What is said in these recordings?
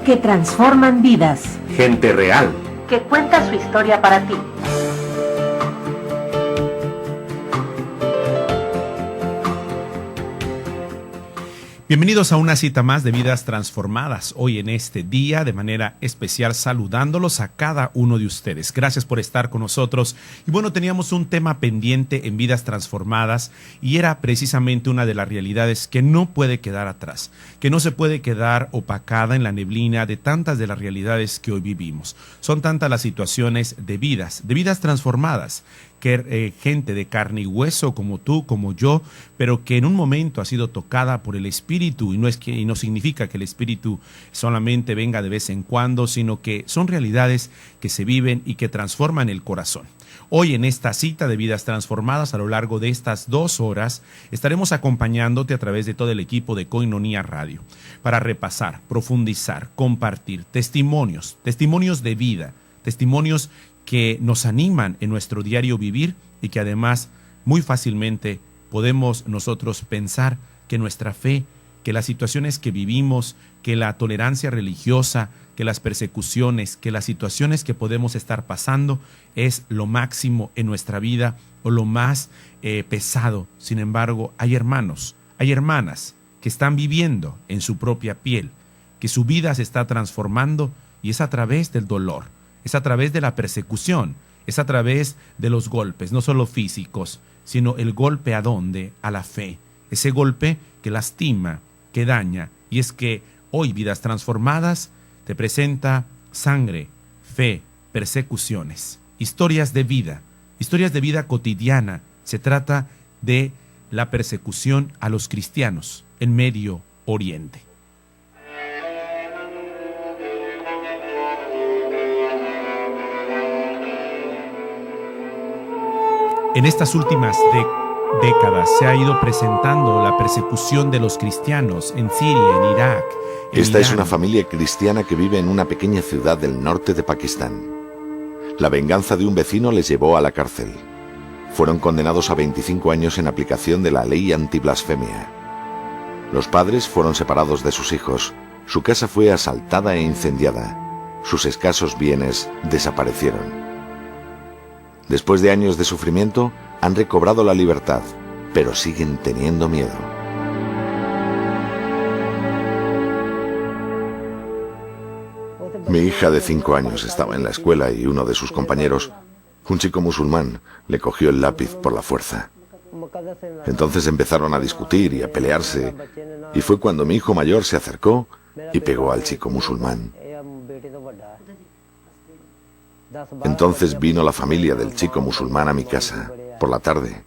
que transforman vidas. Gente real Que cuenta su historia para ti. Bienvenidos a una cita más de Vidas Transformadas. Hoy en este día, de manera especial, saludándolos a cada uno de ustedes. Gracias por estar con nosotros. Y bueno, teníamos un tema pendiente en Vidas Transformadas y era precisamente una de las realidades que no puede quedar atrás, que no se puede quedar opacada en la neblina de tantas de las realidades que hoy vivimos. Son tantas las situaciones de vidas transformadas, que gente de carne y hueso como tú, como yo, pero que en un momento ha sido tocada por el Espíritu, y no significa que el Espíritu solamente venga de vez en cuando, sino que son realidades que se viven y que transforman el corazón. Hoy en esta cita de Vidas Transformadas, a lo largo de estas 2 horas, estaremos acompañándote a través de todo el equipo de Koinonia Radio para repasar, profundizar, compartir testimonios de vida, testimonios que nos animan en nuestro diario vivir y que además muy fácilmente podemos nosotros pensar que nuestra fe, que las situaciones que vivimos, que la tolerancia religiosa, que las persecuciones, que las situaciones que podemos estar pasando es lo máximo en nuestra vida o lo más pesado. Sin embargo, hay hermanos, hay hermanas que están viviendo en su propia piel, que su vida se está transformando y es a través del dolor. Es a través de la persecución, es a través de los golpes, no solo físicos, sino el golpe ¿a dónde? A la fe. Ese golpe que lastima, que daña. Y es que hoy Vidas Transformadas te presenta sangre, fe, persecuciones, historias de vida cotidiana. Se trata de la persecución a los cristianos en Medio Oriente. En estas últimas décadas se ha ido presentando la persecución de los cristianos en Siria, en Irak. Esta es una familia cristiana que vive en una pequeña ciudad del norte de Pakistán. La venganza de un vecino les llevó a la cárcel. Fueron condenados a 25 años en aplicación de la ley antiblasfemia. Los padres fueron separados de sus hijos. Su casa fue asaltada e incendiada. Sus escasos bienes desaparecieron. Después de años de sufrimiento, han recobrado la libertad, pero siguen teniendo miedo. Mi hija de 5 años estaba en la escuela y uno de sus compañeros, un chico musulmán, le cogió el lápiz por la fuerza. Entonces empezaron a discutir y a pelearse, y fue cuando mi hijo mayor se acercó y pegó al chico musulmán. Entonces vino la familia del chico musulmán a mi casa, por la tarde.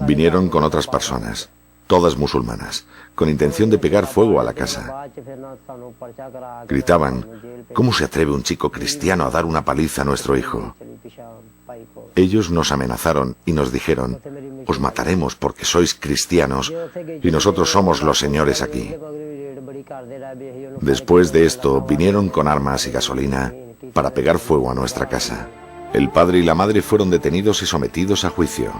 Vinieron con otras personas, todas musulmanas, con intención de pegar fuego a la casa. Gritaban: ¿cómo se atreve un chico cristiano a dar una paliza a nuestro hijo? Ellos nos amenazaron y nos dijeron: os mataremos porque sois cristianos y nosotros somos los señores aquí. Después de esto, vinieron con armas y gasolina para pegar fuego a nuestra casa. El padre y la madre fueron detenidos y sometidos a juicio.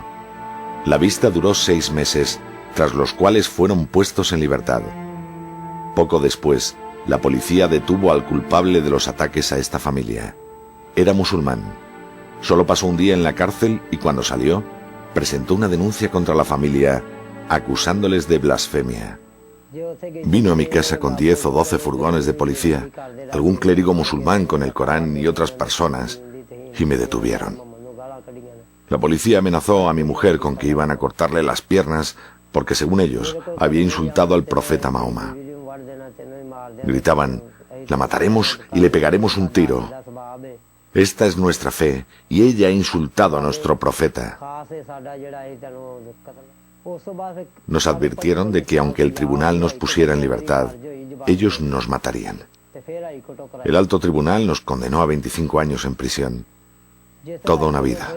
La vista duró 6 meses, tras los cuales fueron puestos en libertad. Poco después, la policía detuvo al culpable de los ataques a esta familia. Era musulmán. Solo pasó un día en la cárcel y cuando salió, presentó una denuncia contra la familia, acusándoles de blasfemia. Vino a mi casa con 10 o 12 furgones de policía, algún clérigo musulmán con el Corán y otras personas, y me detuvieron. La policía amenazó a mi mujer con que iban a cortarle las piernas porque, según ellos, había insultado al profeta Mahoma. Gritaban: la mataremos y le pegaremos un tiro. Esta es nuestra fe y ella ha insultado a nuestro profeta. Nos advirtieron de que aunque el tribunal nos pusiera en libertad, ellos nos matarían. El alto tribunal nos condenó a 25 años en prisión. Toda una vida.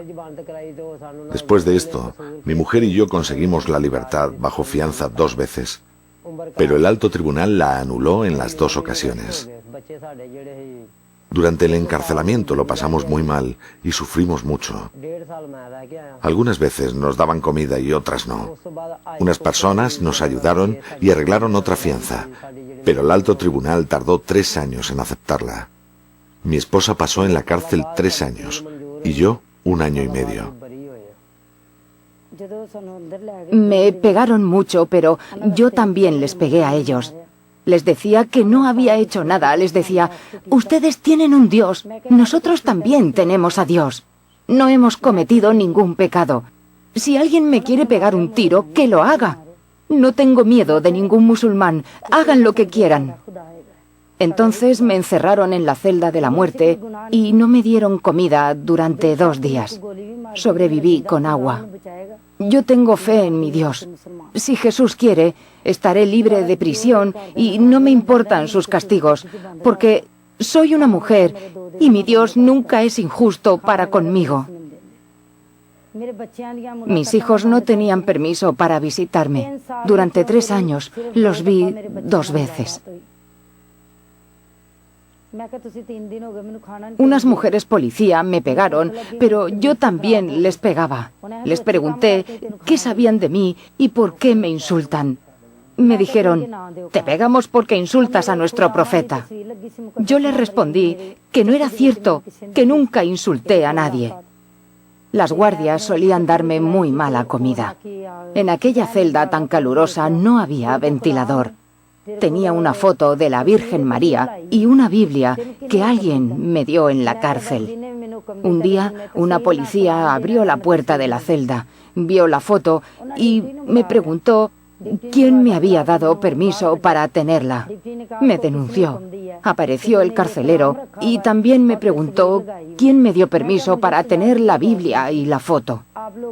Después de esto, mi mujer y yo conseguimos la libertad bajo fianza 2 veces, pero el alto tribunal la anuló en las 2 ocasiones. Durante el encarcelamiento lo pasamos muy mal y sufrimos mucho. Algunas veces nos daban comida y otras no. Unas personas nos ayudaron y arreglaron otra fianza, pero el alto tribunal tardó 3 años en aceptarla. Mi esposa pasó en la cárcel 3 años y yo 1 año y medio. Me pegaron mucho, pero yo también les pegué a ellos. Les decía que no había hecho nada. Les decía, ustedes tienen un Dios, nosotros también tenemos a Dios. No hemos cometido ningún pecado. Si alguien me quiere pegar un tiro, que lo haga. No tengo miedo de ningún musulmán. Hagan lo que quieran. Entonces me encerraron en la celda de la muerte y no me dieron comida durante 2 días. Sobreviví con agua. Yo tengo fe en mi Dios. Si Jesús quiere, estaré libre de prisión y no me importan sus castigos, porque soy una mujer y mi Dios nunca es injusto para conmigo. Mis hijos no tenían permiso para visitarme. Durante 3 años los vi 2 veces. Unas mujeres policía me pegaron, pero yo también les pegaba. Les pregunté qué sabían de mí y por qué me insultan. Me dijeron, te pegamos porque insultas a nuestro profeta. Yo les respondí que no era cierto, que nunca insulté a nadie. Las guardias solían darme muy mala comida. En aquella celda tan calurosa no había ventilador. Tenía una foto de la Virgen María y una Biblia que alguien me dio en la cárcel. Un día, una policía abrió la puerta de la celda, vio la foto y me preguntó quién me había dado permiso para tenerla. Me denunció. Apareció el carcelero y también me preguntó quién me dio permiso para tener la Biblia y la foto.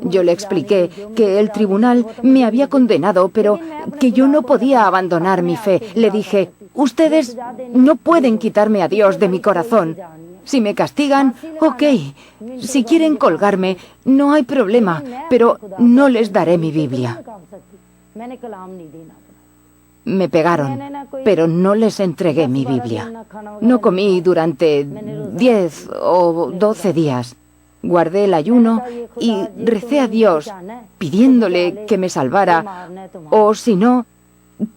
Yo le expliqué que el tribunal me había condenado, pero que yo no podía abandonar mi fe. Le dije, ustedes no pueden quitarme a Dios de mi corazón. Si me castigan, ok. Si quieren colgarme, no hay problema, pero no les daré mi Biblia. Me pegaron, pero no les entregué mi Biblia. No comí durante 10 o 12 días. Guardé el ayuno y recé a Dios pidiéndole que me salvara o, si no,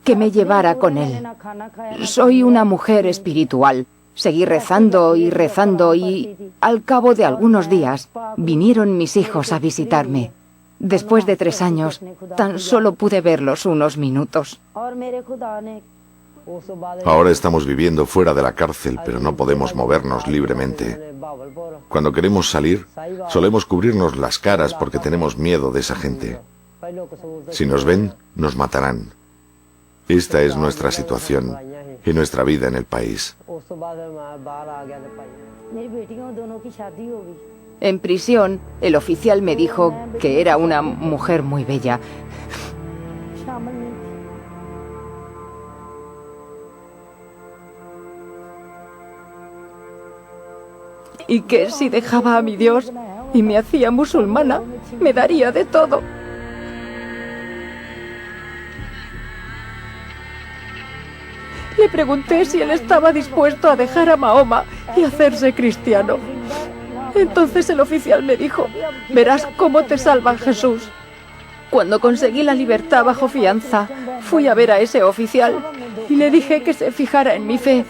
que me llevara con Él. Soy una mujer espiritual. Seguí rezando y al cabo de algunos días vinieron mis hijos a visitarme. Después de 3 años, tan solo pude verlos unos minutos. Ahora estamos viviendo fuera de la cárcel, pero no podemos movernos libremente. Cuando queremos salir, solemos cubrirnos las caras porque tenemos miedo de esa gente. Si nos ven, nos matarán. Esta es nuestra situación y nuestra vida en el país. En prisión, el oficial me dijo que era una mujer muy bella. Y que si dejaba a mi Dios y me hacía musulmana, me daría de todo. Le pregunté si él estaba dispuesto a dejar a Mahoma y hacerse cristiano. Entonces el oficial me dijo, verás cómo te salva Jesús. Cuando conseguí la libertad bajo fianza, fui a ver a ese oficial y le dije que se fijara en mi fe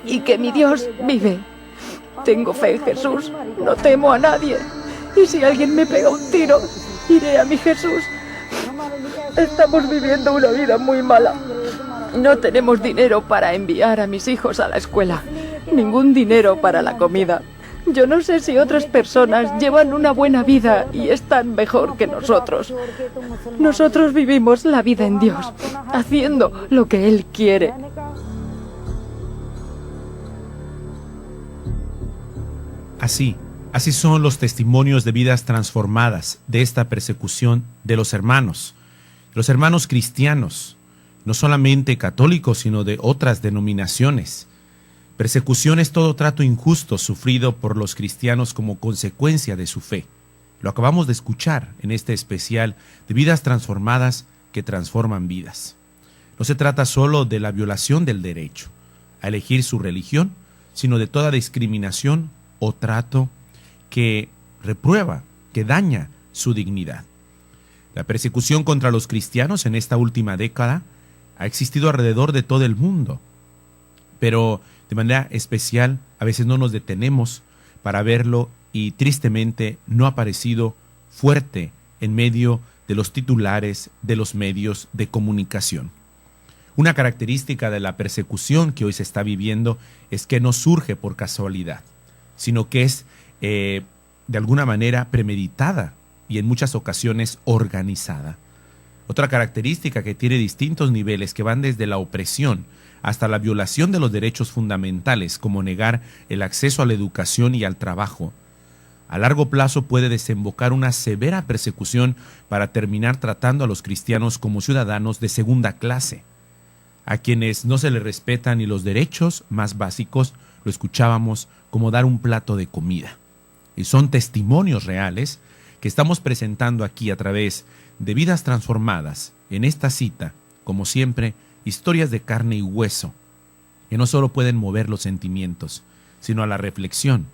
y que mi Dios vive. Tengo fe en Jesús, no temo a nadie. Y si alguien me pega un tiro, iré a mi Jesús. Estamos viviendo una vida muy mala. No tenemos dinero para enviar a mis hijos a la escuela. Ningún dinero para la comida. Yo no sé si otras personas llevan una buena vida y están mejor que nosotros. Nosotros vivimos la vida en Dios, haciendo lo que Él quiere. Así son los testimonios de vidas transformadas de esta persecución de los hermanos cristianos, no solamente católicos, sino de otras denominaciones. Persecución es todo trato injusto sufrido por los cristianos como consecuencia de su fe. Lo acabamos de escuchar en este especial de vidas transformadas que transforman vidas. No se trata solo de la violación del derecho a elegir su religión, sino de toda discriminación o trato que reprueba, que daña su dignidad. La persecución contra los cristianos en esta última década ha existido alrededor de todo el mundo, pero de manera especial a veces no nos detenemos para verlo y tristemente no ha aparecido fuerte en medio de los titulares de los medios de comunicación. Una característica de la persecución que hoy se está viviendo es que no surge por casualidad, sino que es de alguna manera premeditada y en muchas ocasiones organizada. Otra característica que tiene distintos niveles que van desde la opresión hasta la violación de los derechos fundamentales, como negar el acceso a la educación y al trabajo. A largo plazo puede desembocar una severa persecución para terminar tratando a los cristianos como ciudadanos de segunda clase, a quienes no se les respetan ni los derechos más básicos, lo escuchábamos, como dar un plato de comida. Y son testimonios reales que estamos presentando aquí a través de Vidas Transformadas, en esta cita, como siempre, historias de carne y hueso, que no solo pueden mover los sentimientos, sino a la reflexión,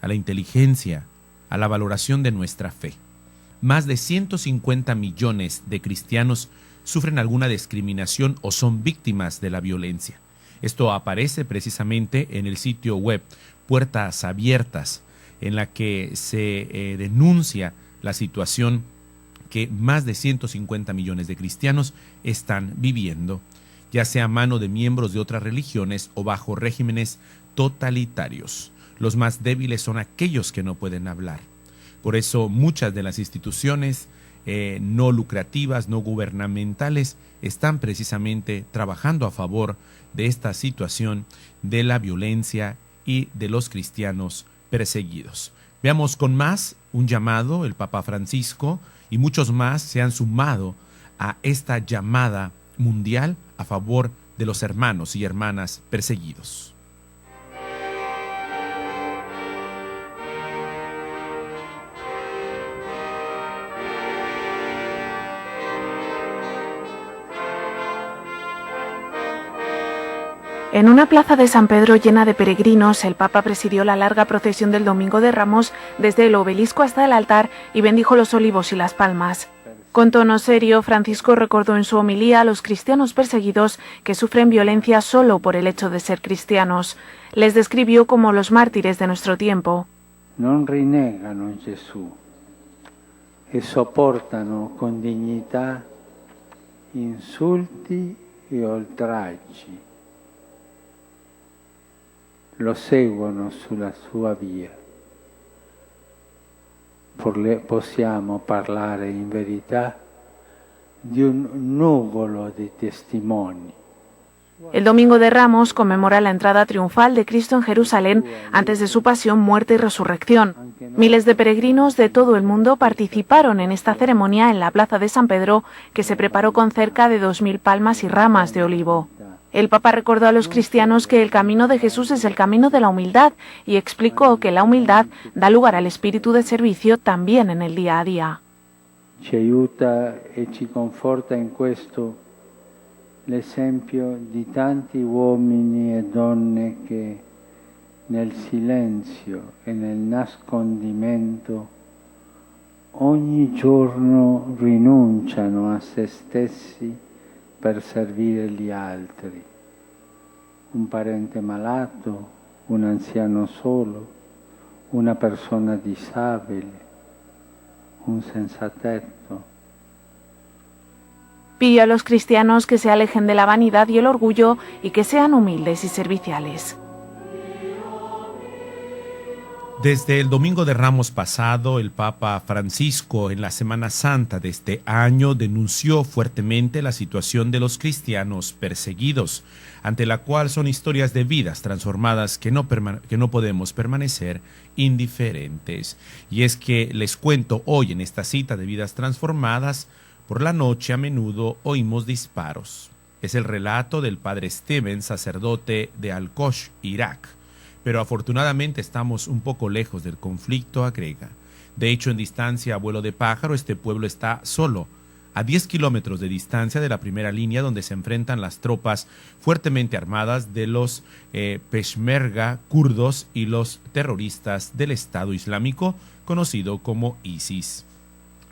a la inteligencia, a la valoración de nuestra fe. Más de 150 millones de cristianos sufren alguna discriminación o son víctimas de la violencia. Esto aparece precisamente en el sitio web Puertas Abiertas, en la que se denuncia la situación que más de 150 millones de cristianos están viviendo, ya sea a mano de miembros de otras religiones o bajo regímenes totalitarios. Los más débiles son aquellos que no pueden hablar. Por eso muchas de las instituciones no lucrativas, no gubernamentales, están precisamente trabajando a favor de esta situación de la violencia y de los cristianos perseguidos. Veamos con más un llamado. El Papa Francisco y muchos más se han sumado a esta llamada mundial a favor de los hermanos y hermanas perseguidos. En una plaza de San Pedro llena de peregrinos, el Papa presidió la larga procesión del Domingo de Ramos desde el obelisco hasta el altar y bendijo los olivos y las palmas. Con tono serio, Francisco recordó en su homilía a los cristianos perseguidos que sufren violencia solo por el hecho de ser cristianos. Les describió como los mártires de nuestro tiempo. Non rinnegano Gesù e sopportano con dignità insulti e oltraggi. Lo seguono sulla sua via. Possiamo parlare in verità di un nuvolo di testimoni. El Domingo de Ramos conmemora la entrada triunfal de Cristo en Jerusalén antes de su pasión, muerte y resurrección. Miles de peregrinos de todo el mundo participaron en esta ceremonia en la plaza de San Pedro, que se preparó con cerca de 2000 palmas y ramas de olivo. El Papa recordó a los cristianos que el camino de Jesús es el camino de la humildad y explicó que la humildad da lugar al espíritu de servicio también en el día a día. Ci aiuta e ci conforta in questo l'esempio di tanti uomini e donne che nel silenzio e nel nascondimento ogni giorno rinunciano a se stessi per servire gli altri. Un parente malato, un anziano solo, una persona disabile, un senzatetto. Pidió a los cristianos que se alejen de la vanidad y el orgullo y que sean humildes y serviciales. Desde el Domingo de Ramos pasado, el Papa Francisco, en la Semana Santa de este año, denunció fuertemente la situación de los cristianos perseguidos, ante la cual son historias de vidas transformadas que no podemos permanecer indiferentes. Y es que les cuento hoy en esta cita de Vidas Transformadas, por la noche a menudo oímos disparos. Es el relato del padre Steven, sacerdote de Al-Qosh, Irak. Pero afortunadamente estamos un poco lejos del conflicto, agrega. De hecho, en distancia a vuelo de pájaro, este pueblo está solo, a 10 kilómetros de distancia de la primera línea donde se enfrentan las tropas fuertemente armadas de los Peshmerga kurdos y los terroristas del Estado Islámico, conocido como ISIS.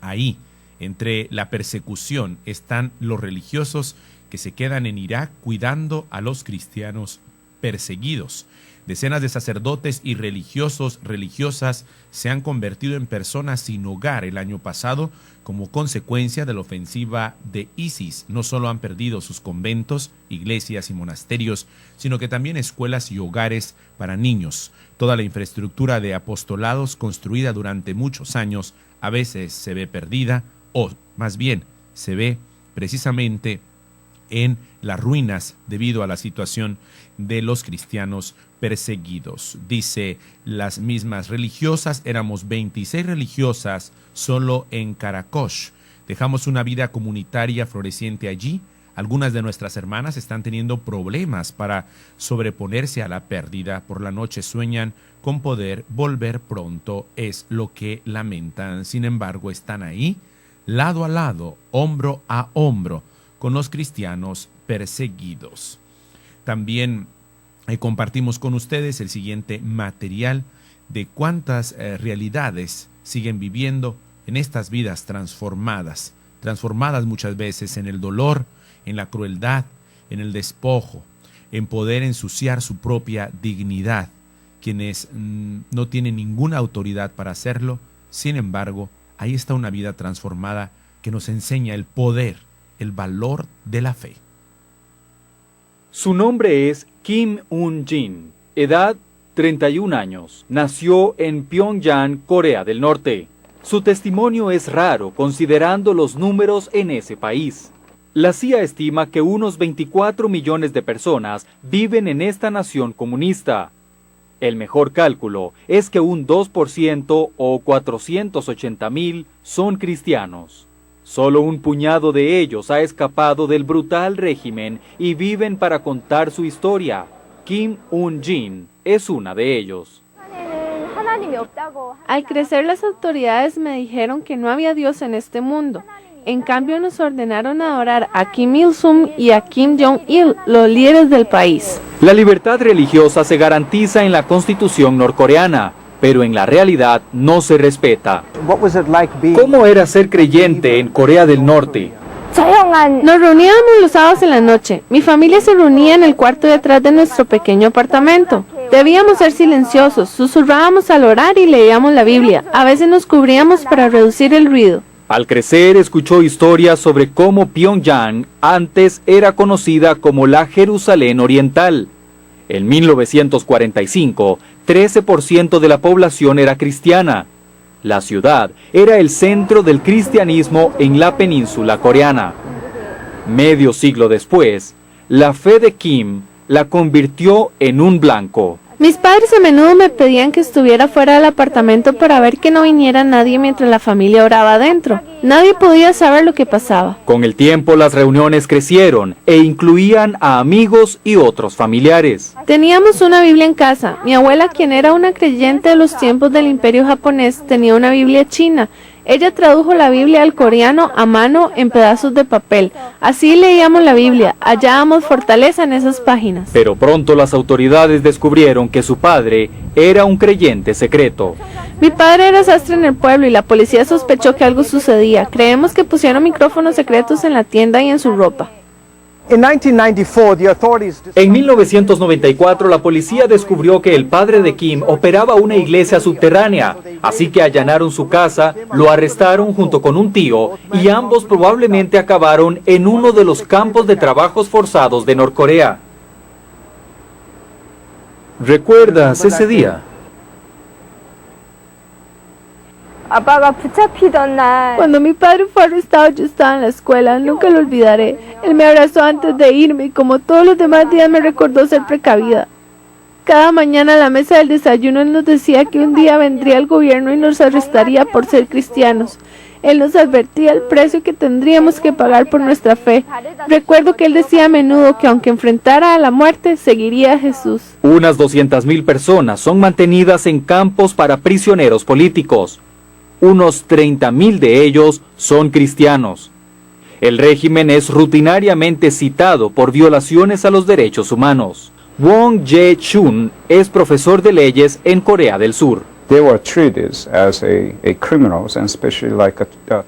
Ahí, entre la persecución, están los religiosos que se quedan en Irak cuidando a los cristianos perseguidos. Decenas de sacerdotes y religiosas se han convertido en personas sin hogar el año pasado como consecuencia de la ofensiva de ISIS. No solo han perdido sus conventos, iglesias y monasterios, sino que también escuelas y hogares para niños. Toda la infraestructura de apostolados construida durante muchos años a veces se ve perdida, o más bien se ve precisamente en las ruinas debido a la situación de los cristianos perseguidos. Dice las mismas religiosas, éramos 26 religiosas solo en Karakosh. Dejamos una vida comunitaria floreciente allí. Algunas de nuestras hermanas están teniendo problemas para sobreponerse a la pérdida. Por la noche sueñan con poder volver pronto, es lo que lamentan. Sin embargo, están ahí, lado a lado, hombro a hombro, con los cristianos perseguidos. También compartimos con ustedes el siguiente material de cuántas realidades siguen viviendo en estas vidas transformadas muchas veces en el dolor, en la crueldad, en el despojo, en poder ensuciar su propia dignidad, quienes no tienen ninguna autoridad para hacerlo. Sin embargo, ahí está una vida transformada que nos enseña el poder, el valor de la fe. Su nombre es Kim Un-jin, edad 31 años. Nació en Pyongyang, Corea del Norte. Su testimonio es raro considerando los números en ese país. La CIA estima que unos 24 millones de personas viven en esta nación comunista. El mejor cálculo es que un 2% o 480,000 son cristianos. Solo un puñado de ellos ha escapado del brutal régimen y viven para contar su historia. Kim Un-jin es una de ellos. Al crecer, las autoridades me dijeron que no había Dios en este mundo. En cambio, nos ordenaron adorar a Kim Il-sung y a Kim Jong-il, los líderes del país. La libertad religiosa se garantiza en la Constitución norcoreana, pero en la realidad no se respeta. ¿Cómo era ser creyente en Corea del Norte? Nos reuníamos los sábados en la noche. Mi familia se reunía en el cuarto detrás de nuestro pequeño apartamento. Debíamos ser silenciosos, susurrábamos al orar y leíamos la Biblia. A veces nos cubríamos para reducir el ruido. Al crecer, escuchó historias sobre cómo Pyongyang antes era conocida como la Jerusalén Oriental. En 1945, 13% de la población era cristiana. La ciudad era el centro del cristianismo en la península coreana. Medio siglo después, la fe de Kim la convirtió en un blanco. Mis padres a menudo me pedían que estuviera fuera del apartamento para ver que no viniera nadie mientras la familia oraba adentro. Nadie podía saber lo que pasaba. Con el tiempo las reuniones crecieron e incluían a amigos y otros familiares. Teníamos una Biblia en casa. Mi abuela, quien era una creyente de los tiempos del Imperio japonés, tenía una Biblia china. Ella tradujo la Biblia al coreano a mano en pedazos de papel. Así leíamos la Biblia, hallábamos fortaleza en esas páginas. Pero pronto las autoridades descubrieron que su padre era un creyente secreto. Mi padre era sastre en el pueblo y la policía sospechó que algo sucedía. Creemos que pusieron micrófonos secretos en la tienda y en su ropa. En 1994 la policía descubrió que el padre de Kim operaba una iglesia subterránea, así que allanaron su casa, lo arrestaron junto con un tío y ambos probablemente acabaron en uno de los campos de trabajos forzados de Norcorea. ¿Recuerdas ese día? Cuando mi padre fue arrestado, yo estaba en la escuela, nunca lo olvidaré. Él me abrazó antes de irme y como todos los demás días me recordó ser precavida. Cada mañana a la mesa del desayuno él nos decía que un día vendría el gobierno y nos arrestaría por ser cristianos. Él nos advertía el precio que tendríamos que pagar por nuestra fe. Recuerdo que él decía a menudo que aunque enfrentara a la muerte, seguiría a Jesús. Unas 200,000 personas son mantenidas en campos para prisioneros políticos. Unos 30,000 de ellos son cristianos. El régimen es rutinariamente citado por violaciones a los derechos humanos. Wong Jae-chun es profesor de leyes en Corea del Sur.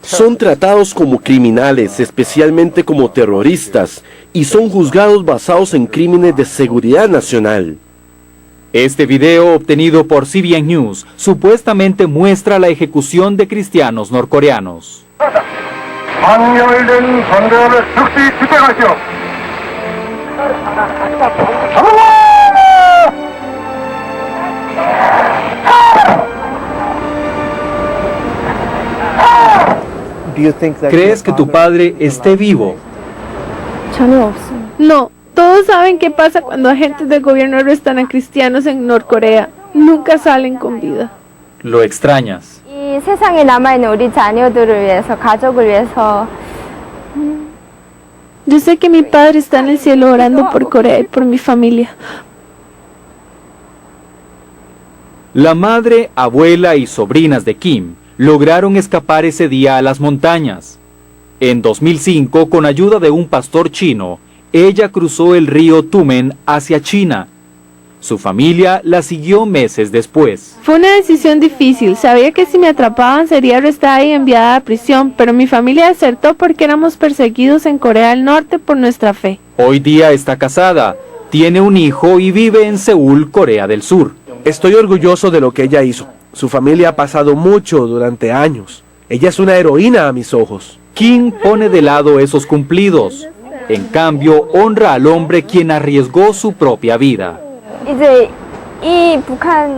Son tratados como criminales, especialmente como terroristas, y son juzgados basados en crímenes de seguridad nacional. Este video, obtenido por CBN News, supuestamente muestra la ejecución de cristianos norcoreanos. ¿Crees que tu padre esté vivo? No, todos saben qué pasa cuando agentes del gobierno arrestan a cristianos en Norcorea. Nunca salen con vida. Lo extrañas. Yo sé que mi padre está en el cielo orando por Corea y por mi familia. La madre, abuela y sobrinas de Kim lograron escapar ese día a las montañas. En 2005, con ayuda de un pastor chino, ella cruzó el río Tumen hacia China. Su familia la siguió meses después. Fue una decisión difícil. Sabía que si me atrapaban sería arrestada y enviada a prisión, pero mi familia desertó porque éramos perseguidos en Corea del Norte por nuestra fe. Hoy día está casada, tiene un hijo y vive en Seúl, Corea del Sur. Estoy orgulloso de lo que ella hizo. Su familia ha pasado mucho durante años. Ella es una heroína a mis ojos. Kim pone de lado esos cumplidos. En cambio, honra al hombre quien arriesgó su propia vida.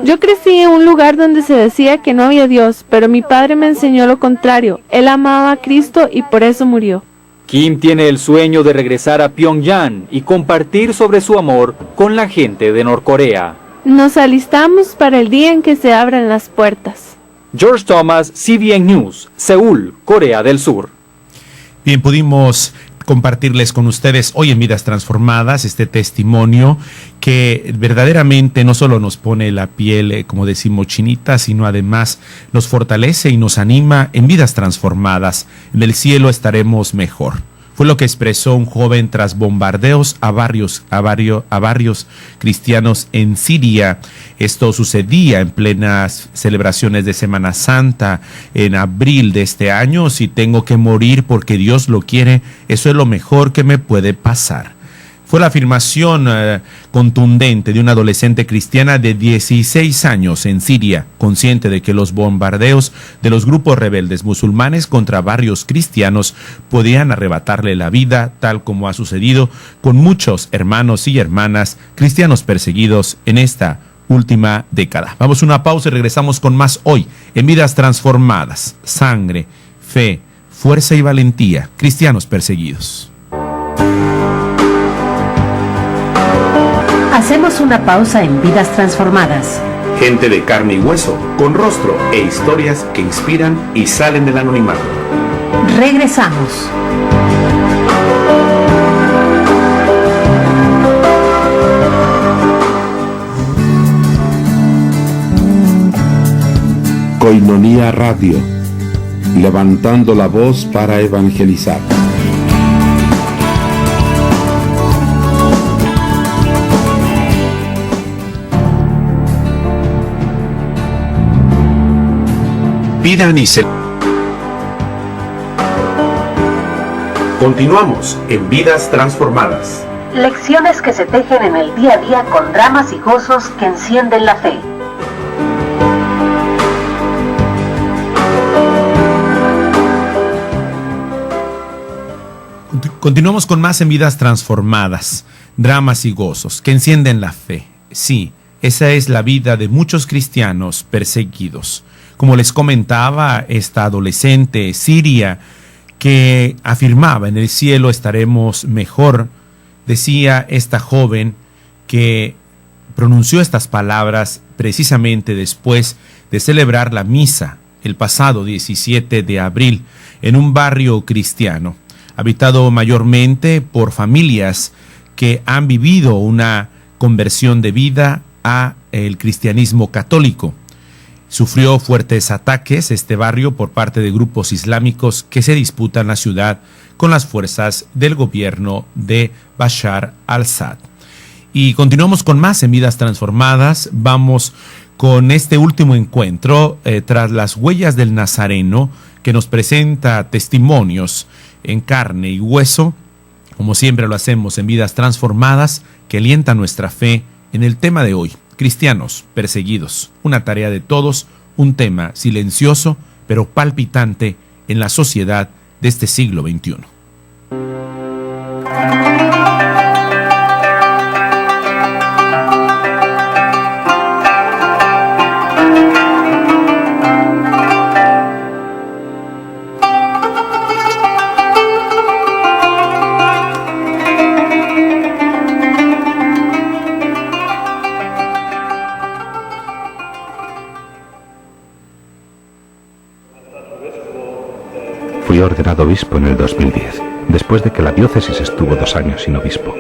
Yo crecí en un lugar donde se decía que no había Dios, pero mi padre me enseñó lo contrario. Él amaba a Cristo y por eso murió. Kim tiene el sueño de regresar a Pyongyang y compartir sobre su amor con la gente de Norcorea. Nos alistamos para el día en que se abran las puertas. George Thomas, CBN News, Seúl, Corea del Sur. Bien, pudimos compartirles con ustedes hoy en Vidas Transformadas este testimonio que verdaderamente no solo nos pone la piel, como decimos, chinita, sino además nos fortalece y nos anima en Vidas Transformadas. En el cielo estaremos mejor. Fue lo que expresó un joven tras bombardeos a varios cristianos en Siria. Esto sucedía en plenas celebraciones de Semana Santa en abril de este año. Si tengo que morir porque Dios lo quiere, eso es lo mejor que me puede pasar. Fue la afirmación contundente de una adolescente cristiana de 16 años en Siria, consciente de que los bombardeos de los grupos rebeldes musulmanes contra barrios cristianos podían arrebatarle la vida, tal como ha sucedido con muchos hermanos y hermanas cristianos perseguidos en esta última década. Vamos a una pausa y regresamos con más hoy en Vidas Transformadas. Sangre, fe, fuerza y valentía, cristianos perseguidos. Hacemos una pausa en Vidas Transformadas. Gente de carne y hueso, con rostro e historias que inspiran y salen del anonimato. Regresamos. Koinonia Radio, levantando la voz para evangelizar. Pidan y se... Continuamos en Vidas Transformadas. Lecciones que se tejen en el día a día con dramas y gozos que encienden la fe. Continuamos con más en Vidas Transformadas, dramas y gozos que encienden la fe. Sí, esa es la vida de muchos cristianos perseguidos. Como les comentaba, esta adolescente siria que afirmaba en el cielo estaremos mejor, decía esta joven que pronunció estas palabras precisamente después de celebrar la misa el pasado 17 de abril en un barrio cristiano, habitado mayormente por familias que han vivido una conversión de vida a el cristianismo católico. Sufrió fuertes ataques este barrio por parte de grupos islámicos que se disputan la ciudad con las fuerzas del gobierno de Bashar al-Assad. Y continuamos con más en Vidas Transformadas. Vamos con este último encuentro tras las huellas del Nazareno, que nos presenta testimonios en carne y hueso, como siempre lo hacemos en Vidas Transformadas, que alienta nuestra fe en el tema de hoy: cristianos perseguidos, una tarea de todos, un tema silencioso pero palpitante en la sociedad de este siglo XXI. Fui ordenado obispo en el 2010, después de que la diócesis estuvo 2 años sin obispo.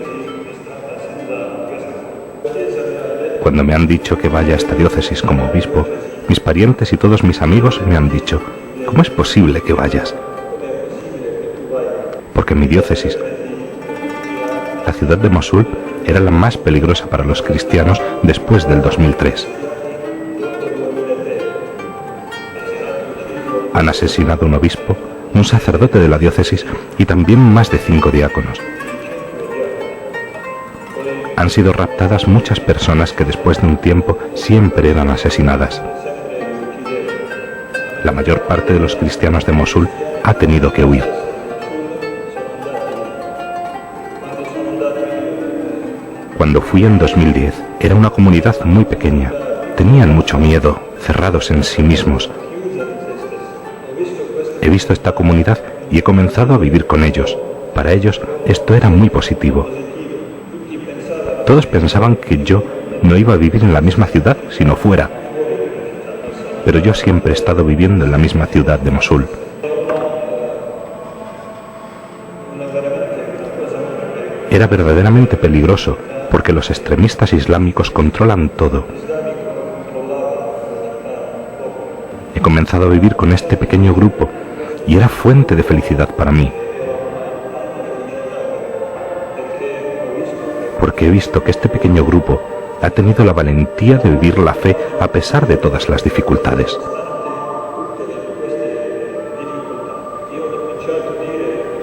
Cuando me han dicho que vaya a esta diócesis como obispo, mis parientes y todos mis amigos me han dicho: ¿cómo es posible que vayas? Porque mi diócesis, la ciudad de Mosul, era la más peligrosa para los cristianos después del 2003. Han asesinado a un obispo, un sacerdote de la diócesis y también más de 5 diáconos. Han sido raptadas muchas personas que después de un tiempo siempre eran asesinadas. La mayor parte de los cristianos de Mosul ha tenido que huir. Cuando fui en 2010, era una comunidad muy pequeña. Tenían mucho miedo, cerrados en sí mismos. He visto esta comunidad y he comenzado a vivir con ellos. Para ellos esto era muy positivo. Todos pensaban que yo no iba a vivir en la misma ciudad, sino fuera. Pero yo siempre he estado viviendo en la misma ciudad de Mosul. Era verdaderamente peligroso porque los extremistas islámicos controlan todo. He comenzado a vivir con este pequeño grupo y era fuente de felicidad para mí. Porque he visto que este pequeño grupo ha tenido la valentía de vivir la fe a pesar de todas las dificultades.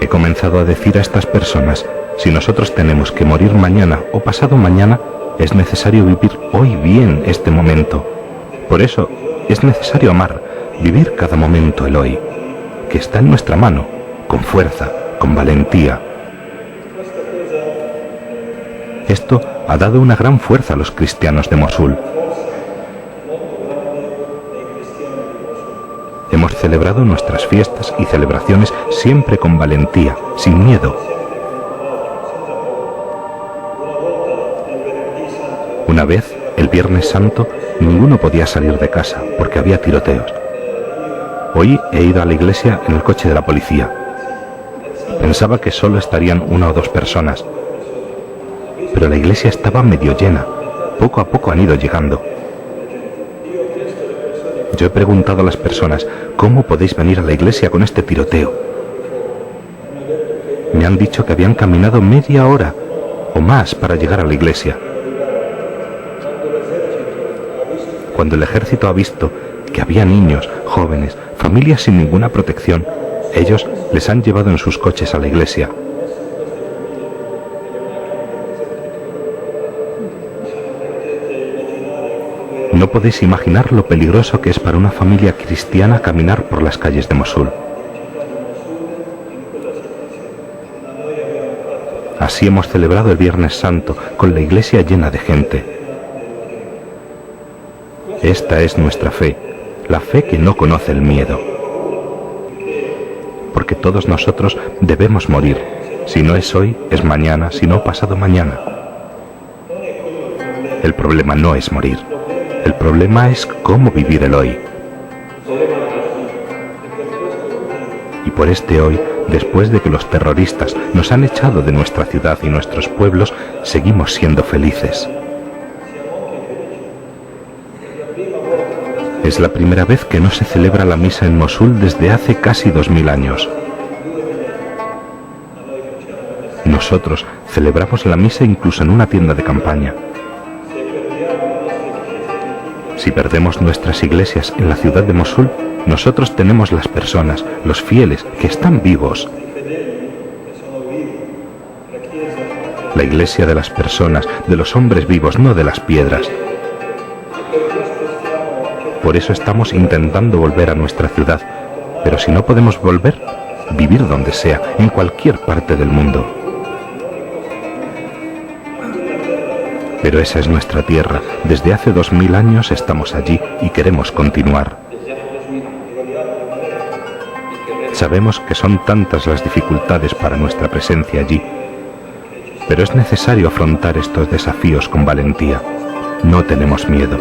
He comenzado a decir a estas personas: si nosotros tenemos que morir mañana o pasado mañana, es necesario vivir hoy bien este momento. Por eso es necesario amar, vivir cada momento el hoy, que está en nuestra mano, con fuerza, con valentía. Esto ha dado una gran fuerza a los cristianos de Mosul. Hemos celebrado nuestras fiestas y celebraciones siempre con valentía, sin miedo. Una vez, el Viernes Santo, ninguno podía salir de casa porque había tiroteos. Hoy he ido a la iglesia en el coche de la policía. Pensaba que solo estarían 1 o 2 personas, pero la iglesia estaba medio llena. Poco a poco han ido llegando. Yo he preguntado a las personas: ¿cómo podéis venir a la iglesia con este tiroteo? Me han dicho que habían caminado media hora o más para llegar a la iglesia. Cuando el ejército ha visto que había niños, jóvenes, familias sin ninguna protección, ellos les han llevado en sus coches a la iglesia. No podéis imaginar lo peligroso que es para una familia cristiana caminar por las calles de Mosul. Así hemos celebrado el Viernes Santo, con la iglesia llena de gente. Esta es nuestra fe, la fe que no conoce el miedo. Porque todos nosotros debemos morir. Si no es hoy, es mañana, si no pasado mañana. El problema no es morir. El problema es cómo vivir el hoy. Y por este hoy, después de que los terroristas nos han echado de nuestra ciudad y nuestros pueblos, seguimos siendo felices. Es la primera vez que no se celebra la misa en Mosul desde hace casi 2000 años. Nosotros celebramos la misa incluso en una tienda de campaña. Si perdemos nuestras iglesias en la ciudad de Mosul, nosotros tenemos las personas, los fieles, que están vivos. La iglesia de las personas, de los hombres vivos, no de las piedras. Por eso estamos intentando volver a nuestra ciudad. Pero si no podemos volver, vivir donde sea, en cualquier parte del mundo. Pero esa es nuestra tierra. Desde hace 2000 años estamos allí y queremos continuar. Sabemos que son tantas las dificultades para nuestra presencia allí, pero es necesario afrontar estos desafíos con valentía. No tenemos miedo.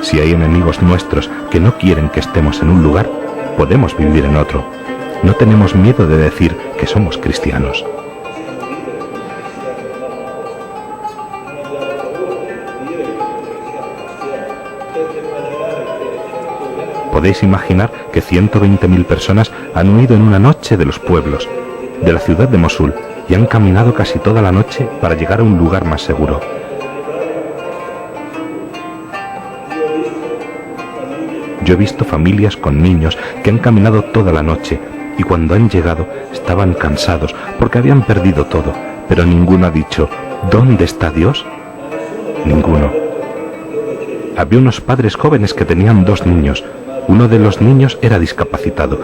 Si hay enemigos nuestros que no quieren que estemos en un lugar, podemos vivir en otro. No tenemos miedo de decir que somos cristianos. Podéis imaginar que 120.000 personas han huido en una noche de los pueblos, de la ciudad de Mosul, y han caminado casi toda la noche para llegar a un lugar más seguro. Yo he visto familias con niños que han caminado toda la noche y cuando han llegado estaban cansados porque habían perdido todo, pero ninguno ha dicho, ¿dónde está Dios? Ninguno. Había unos padres jóvenes que tenían 2 niños. Uno de los niños era discapacitado.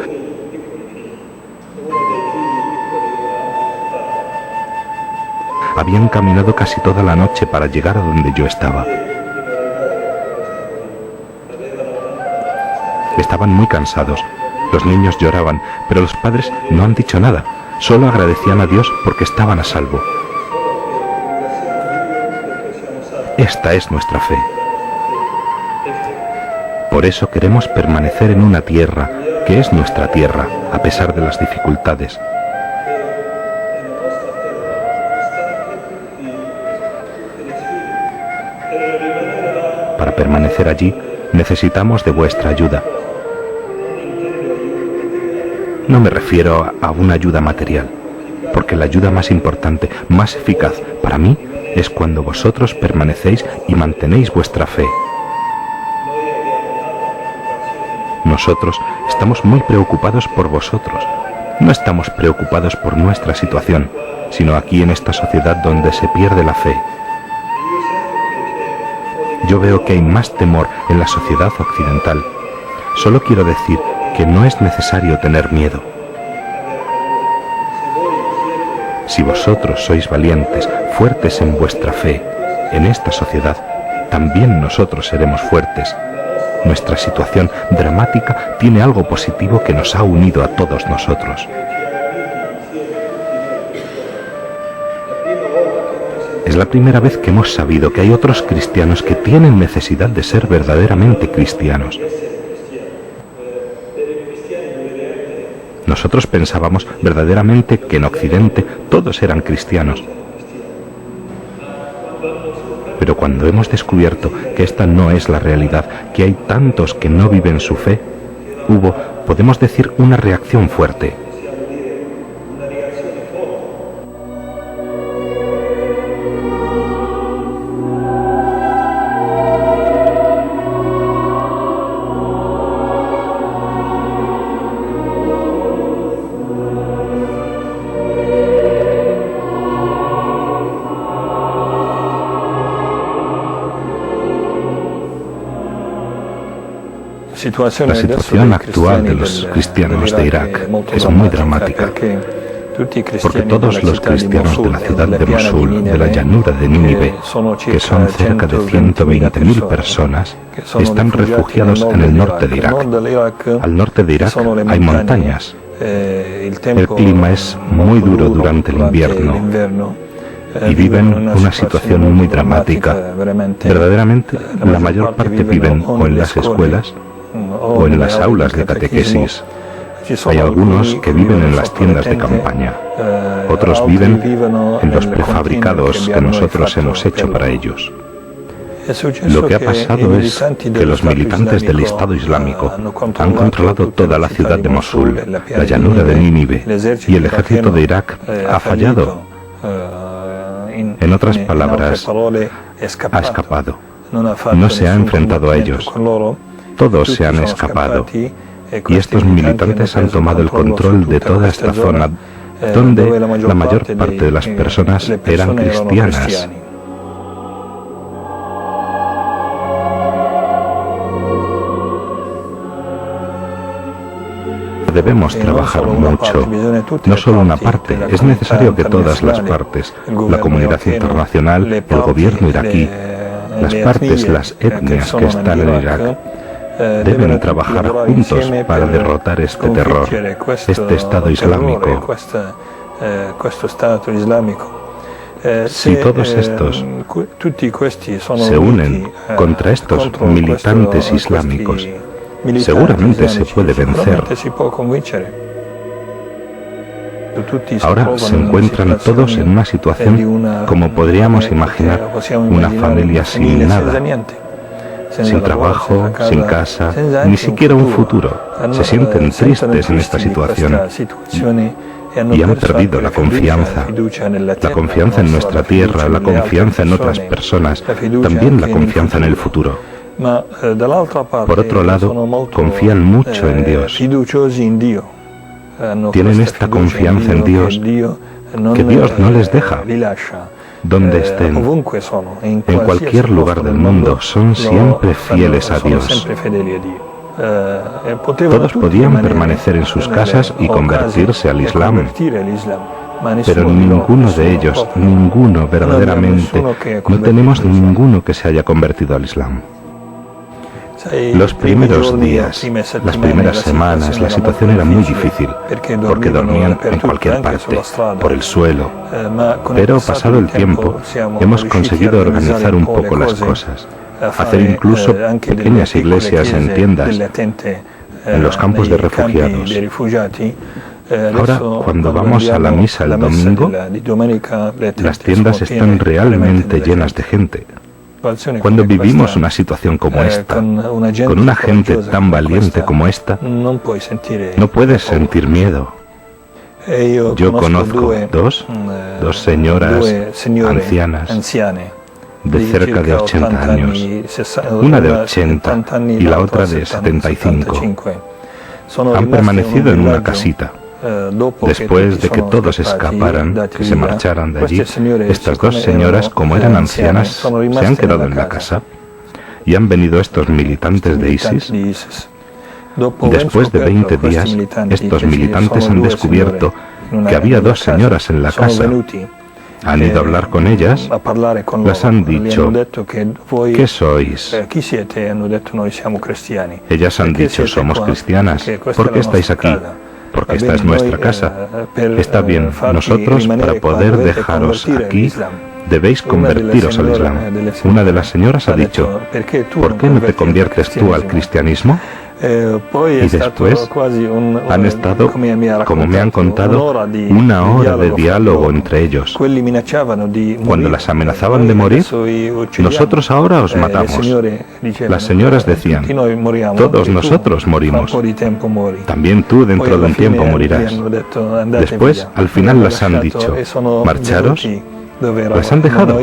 Habían caminado casi toda la noche para llegar a donde yo estaba. Estaban muy cansados. Los niños lloraban, pero los padres no han dicho nada. Solo agradecían a Dios porque estaban a salvo. Esta es nuestra fe. Por eso queremos permanecer en una tierra que es nuestra tierra, a pesar de las dificultades. Para permanecer allí, necesitamos de vuestra ayuda. No me refiero a una ayuda material, porque la ayuda más importante, más eficaz para mí, es cuando vosotros permanecéis y mantenéis vuestra fe. Nosotros estamos muy preocupados por vosotros. No estamos preocupados por nuestra situación, sino aquí en esta sociedad donde se pierde la fe. Yo veo que hay más temor en la sociedad occidental. Solo quiero decir que no es necesario tener miedo. Si vosotros sois valientes, fuertes en vuestra fe, en esta sociedad, también nosotros seremos fuertes. Nuestra situación dramática tiene algo positivo que nos ha unido a todos nosotros. Es la primera vez que hemos sabido que hay otros cristianos que tienen necesidad de ser verdaderamente cristianos. Nosotros pensábamos verdaderamente que en Occidente todos eran cristianos. Pero cuando hemos descubierto que esta no es la realidad, que hay tantos que no viven su fe, hubo, podemos decir, una reacción fuerte. La situación actual de los cristianos de Irak es muy dramática, porque todos los cristianos de la ciudad de Mosul, de la llanura de Nínive, que son cerca de 120.000 personas, están refugiados en el norte de Irak. Al norte de Irak hay montañas. El clima es muy duro durante el invierno y viven una situación muy dramática. Verdaderamente, la mayor parte viven o en las escuelas o en las aulas de catequesis. Hay algunos que viven en las tiendas de campaña, otros viven en los prefabricados que nosotros hemos hecho para ellos. Lo que ha pasado es que los militantes del Estado Islámico han controlado toda la ciudad de Mosul, la llanura de Nínive, y el ejército de Irak ha fallado. En otras palabras, ha escapado. No se ha enfrentado a ellos. Todos se han escapado. Y estos militantes han tomado el control de toda esta zona, donde la mayor parte de las personas eran cristianas. Debemos trabajar mucho, no solo una parte, es necesario que todas las partes, la comunidad internacional, el gobierno iraquí, las partes, las etnias que están en Irak, deben trabajar juntos para derrotar este terror, este Estado Islámico. Si todos estos se unen contra estos militantes islámicos, seguramente se puede vencer. Ahora se encuentran todos en una situación como podríamos imaginar una familia sin nada, sin trabajo, sin casa, ni siquiera un futuro. Se sienten tristes en esta situación y han perdido la confianza en nuestra tierra, la confianza en otras personas, también la confianza en el futuro. Por otro lado, confían mucho en Dios. Tienen esta confianza en Dios que Dios no les deja. Donde estén, en cualquier lugar del mundo, son siempre fieles a Dios. Todos podían permanecer en sus casas y convertirse al Islam, pero ninguno de ellos, ninguno verdaderamente, no tenemos ninguno que se haya convertido al Islam. Los primeros días, las primeras semanas, la situación era muy difícil, porque dormían en cualquier parte, por el suelo. Pero pasado el tiempo, hemos conseguido organizar un poco las cosas, hacer incluso pequeñas iglesias en tiendas, en los campos de refugiados. Ahora, cuando vamos a la misa el domingo, las tiendas están realmente llenas de gente. Cuando vivimos una situación como esta, con una gente tan valiente como esta, no puedes sentir miedo. Yo conozco dos señoras ancianas de cerca de 80 años, una de 80 y la otra de 75. Han permanecido en una casita. Después de que todos escaparan, que se marcharan de allí, estas dos señoras, como eran ancianas, se han quedado en la casa y han venido estos militantes de ISIS. Después de 20 días, estos militantes han descubierto que había dos señoras en la casa. Han ido a hablar con ellas, las han dicho, ¿qué sois? Ellas han dicho, somos cristianas, ¿por qué estáis aquí? Porque esta es nuestra casa. Está bien, nosotros, para poder dejaros aquí, debéis convertiros al Islam. Una de las señoras ha dicho, ¿por qué no te conviertes tú al cristianismo? Y después han estado, como me han contado, una hora de diálogo entre ellos. Cuando las amenazaban de morir, nosotros ahora os matamos. Las señoras decían, todos nosotros morimos. También tú dentro de un tiempo morirás. Después, al final las han dicho, marcharos. Las han dejado.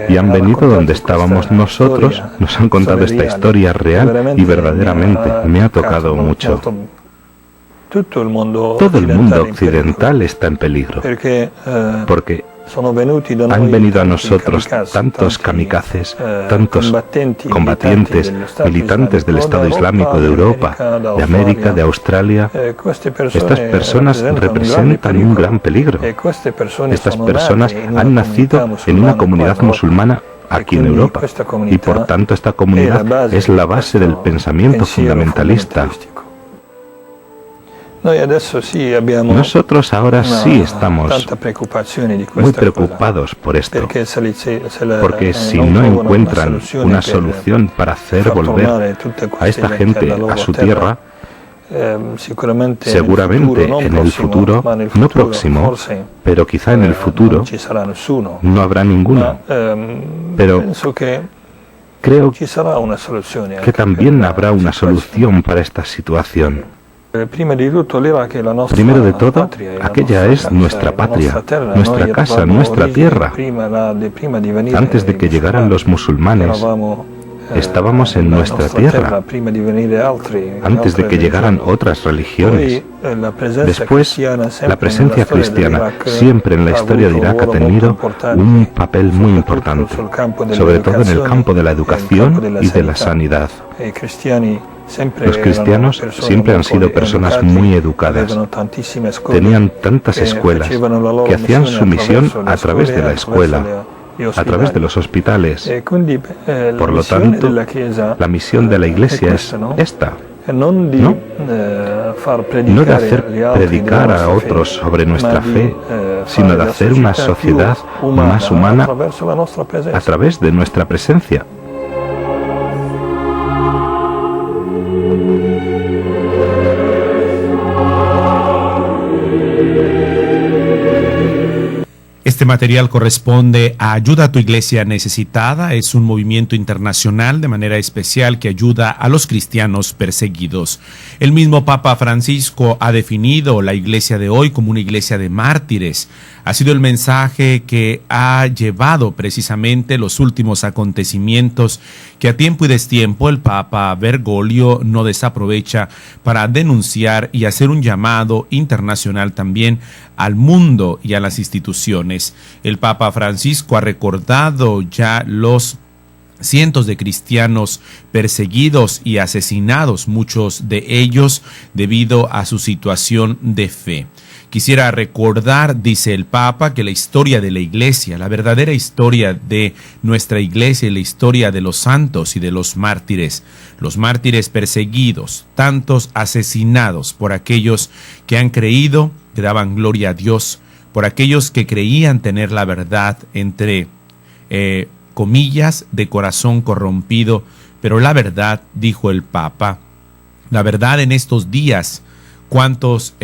Y han venido donde estábamos nosotros, nos han contado esta historia real y verdaderamente me ha tocado mucho. Todo el mundo occidental está en peligro, porque han venido a nosotros tantos kamikazes, tantos combatientes, militantes del Estado Islámico de Europa, de América, de Australia. Estas personas representan un gran peligro. Estas personas han nacido en una comunidad musulmana aquí en Europa y por tanto esta comunidad es la base del pensamiento fundamentalista. Nosotros ahora sí estamos muy preocupados por esto, porque si no encuentran una solución para hacer volver a esta gente a su tierra, Seguramente en el futuro, no próximo, pero quizá en el futuro, no habrá ninguno. Pero creo que también habrá una solución para esta situación. Primero de todo, aquella es nuestra patria, nuestra casa, nuestra tierra. Antes de que llegaran los musulmanes, estábamos en nuestra tierra, antes de que llegaran otras religiones. Después, la presencia cristiana siempre en la historia de Irak ha tenido un papel muy importante, sobre todo en el campo de la educación y de la sanidad. Los cristianos siempre han sido personas muy educadas. Tenían tantas escuelas que hacían su misión a través de la escuela, a través de los hospitales. Por lo tanto, la misión de la Iglesia es esta, ¿no? No de hacer predicar a otros sobre nuestra fe, sino de hacer una sociedad más humana a través de nuestra presencia. Este material corresponde a Ayuda a tu Iglesia Necesitada. Es un movimiento internacional de manera especial que ayuda a los cristianos perseguidos. El mismo Papa Francisco ha definido la iglesia de hoy como una iglesia de mártires. Ha sido el mensaje que ha llevado precisamente los últimos acontecimientos que a tiempo y destiempo el Papa Bergoglio no desaprovecha para denunciar y hacer un llamado internacional también al mundo y a las instituciones. El Papa Francisco ha recordado ya los cientos de cristianos perseguidos y asesinados, muchos de ellos debido a su situación de fe. Quisiera recordar, dice el Papa, que la historia de la Iglesia, la verdadera historia de nuestra Iglesia y la historia de los santos y de los mártires perseguidos, tantos asesinados por aquellos que han creído, que daban gloria a Dios, por aquellos que creían tener la verdad entre comillas, de corazón corrompido, pero la verdad, dijo el Papa, la verdad en estos días. Cuántos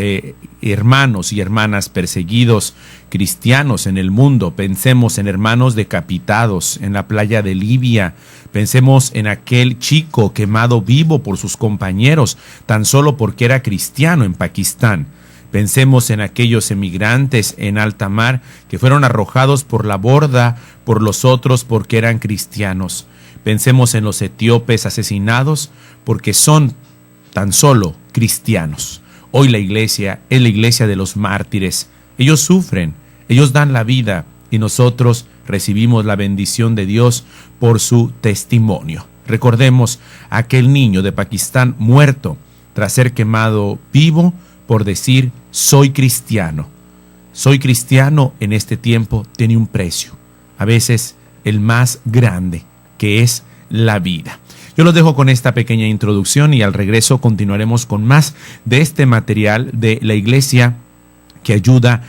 hermanos y hermanas perseguidos cristianos en el mundo. Pensemos en hermanos decapitados en la playa de Libia. Pensemos en aquel chico quemado vivo por sus compañeros, tan solo porque era cristiano en Pakistán. Pensemos en aquellos emigrantes en alta mar que fueron arrojados por la borda por los otros porque eran cristianos. Pensemos en los etíopes asesinados porque son tan solo cristianos. Hoy la iglesia es la iglesia de los mártires. Ellos sufren, ellos dan la vida y nosotros recibimos la bendición de Dios por su testimonio. Recordemos a aquel niño de Pakistán muerto tras ser quemado vivo por decir soy cristiano. Soy cristiano en este tiempo tiene un precio, a veces el más grande, que es la vida. Yo los dejo con esta pequeña introducción y al regreso continuaremos con más de este material de la iglesia que ayuda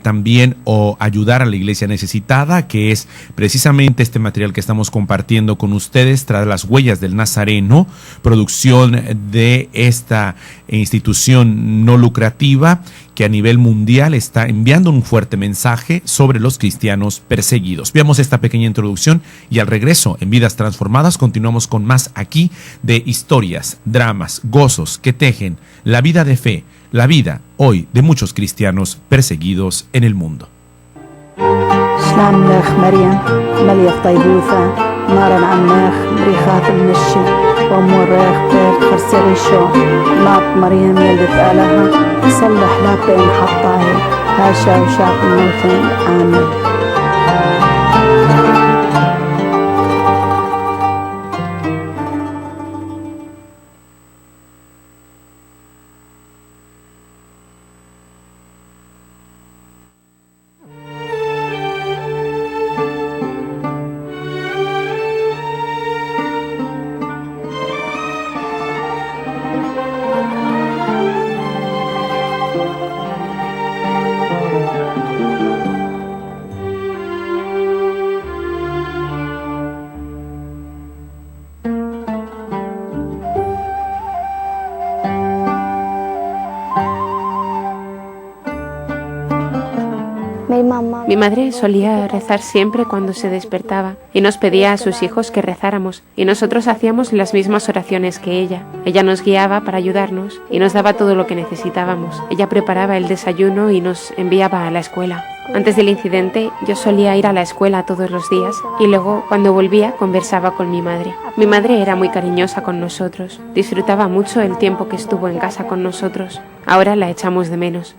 también o ayudar a la iglesia necesitada, que es precisamente este material que estamos compartiendo con ustedes tras las huellas del Nazareno, producción de esta institución no lucrativa que a nivel mundial está enviando un fuerte mensaje sobre los cristianos perseguidos. Veamos esta pequeña introducción y al regreso en Vidas Transformadas continuamos con más aquí de historias, dramas, gozos que tejen la vida de fe, la vida hoy de muchos cristianos perseguidos en el mundo. Mi madre solía rezar siempre cuando se despertaba y nos pedía a sus hijos que rezáramos, y nosotros hacíamos las mismas oraciones que ella. Ella nos guiaba para ayudarnos y nos daba todo lo que necesitábamos. Ella preparaba el desayuno y nos enviaba a la escuela. Antes del incidente, yo solía ir a la escuela todos los días y luego, cuando volvía, conversaba con mi madre. Mi madre era muy cariñosa con nosotros. Disfrutaba mucho el tiempo que estuvo en casa con nosotros. Ahora la echamos de menos.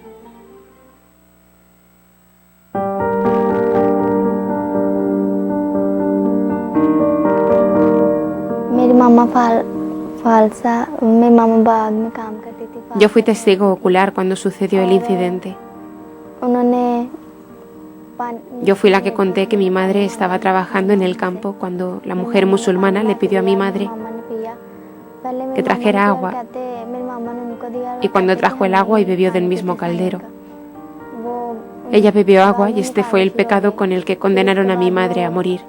Yo fui testigo ocular cuando sucedió el incidente. Yo fui la que conté que mi madre estaba trabajando en el campo cuando la mujer musulmana le pidió a mi madre que trajera agua, y cuando trajo el agua y bebió del mismo caldero. Ella bebió agua y este fue el pecado con el que condenaron a mi madre a morir.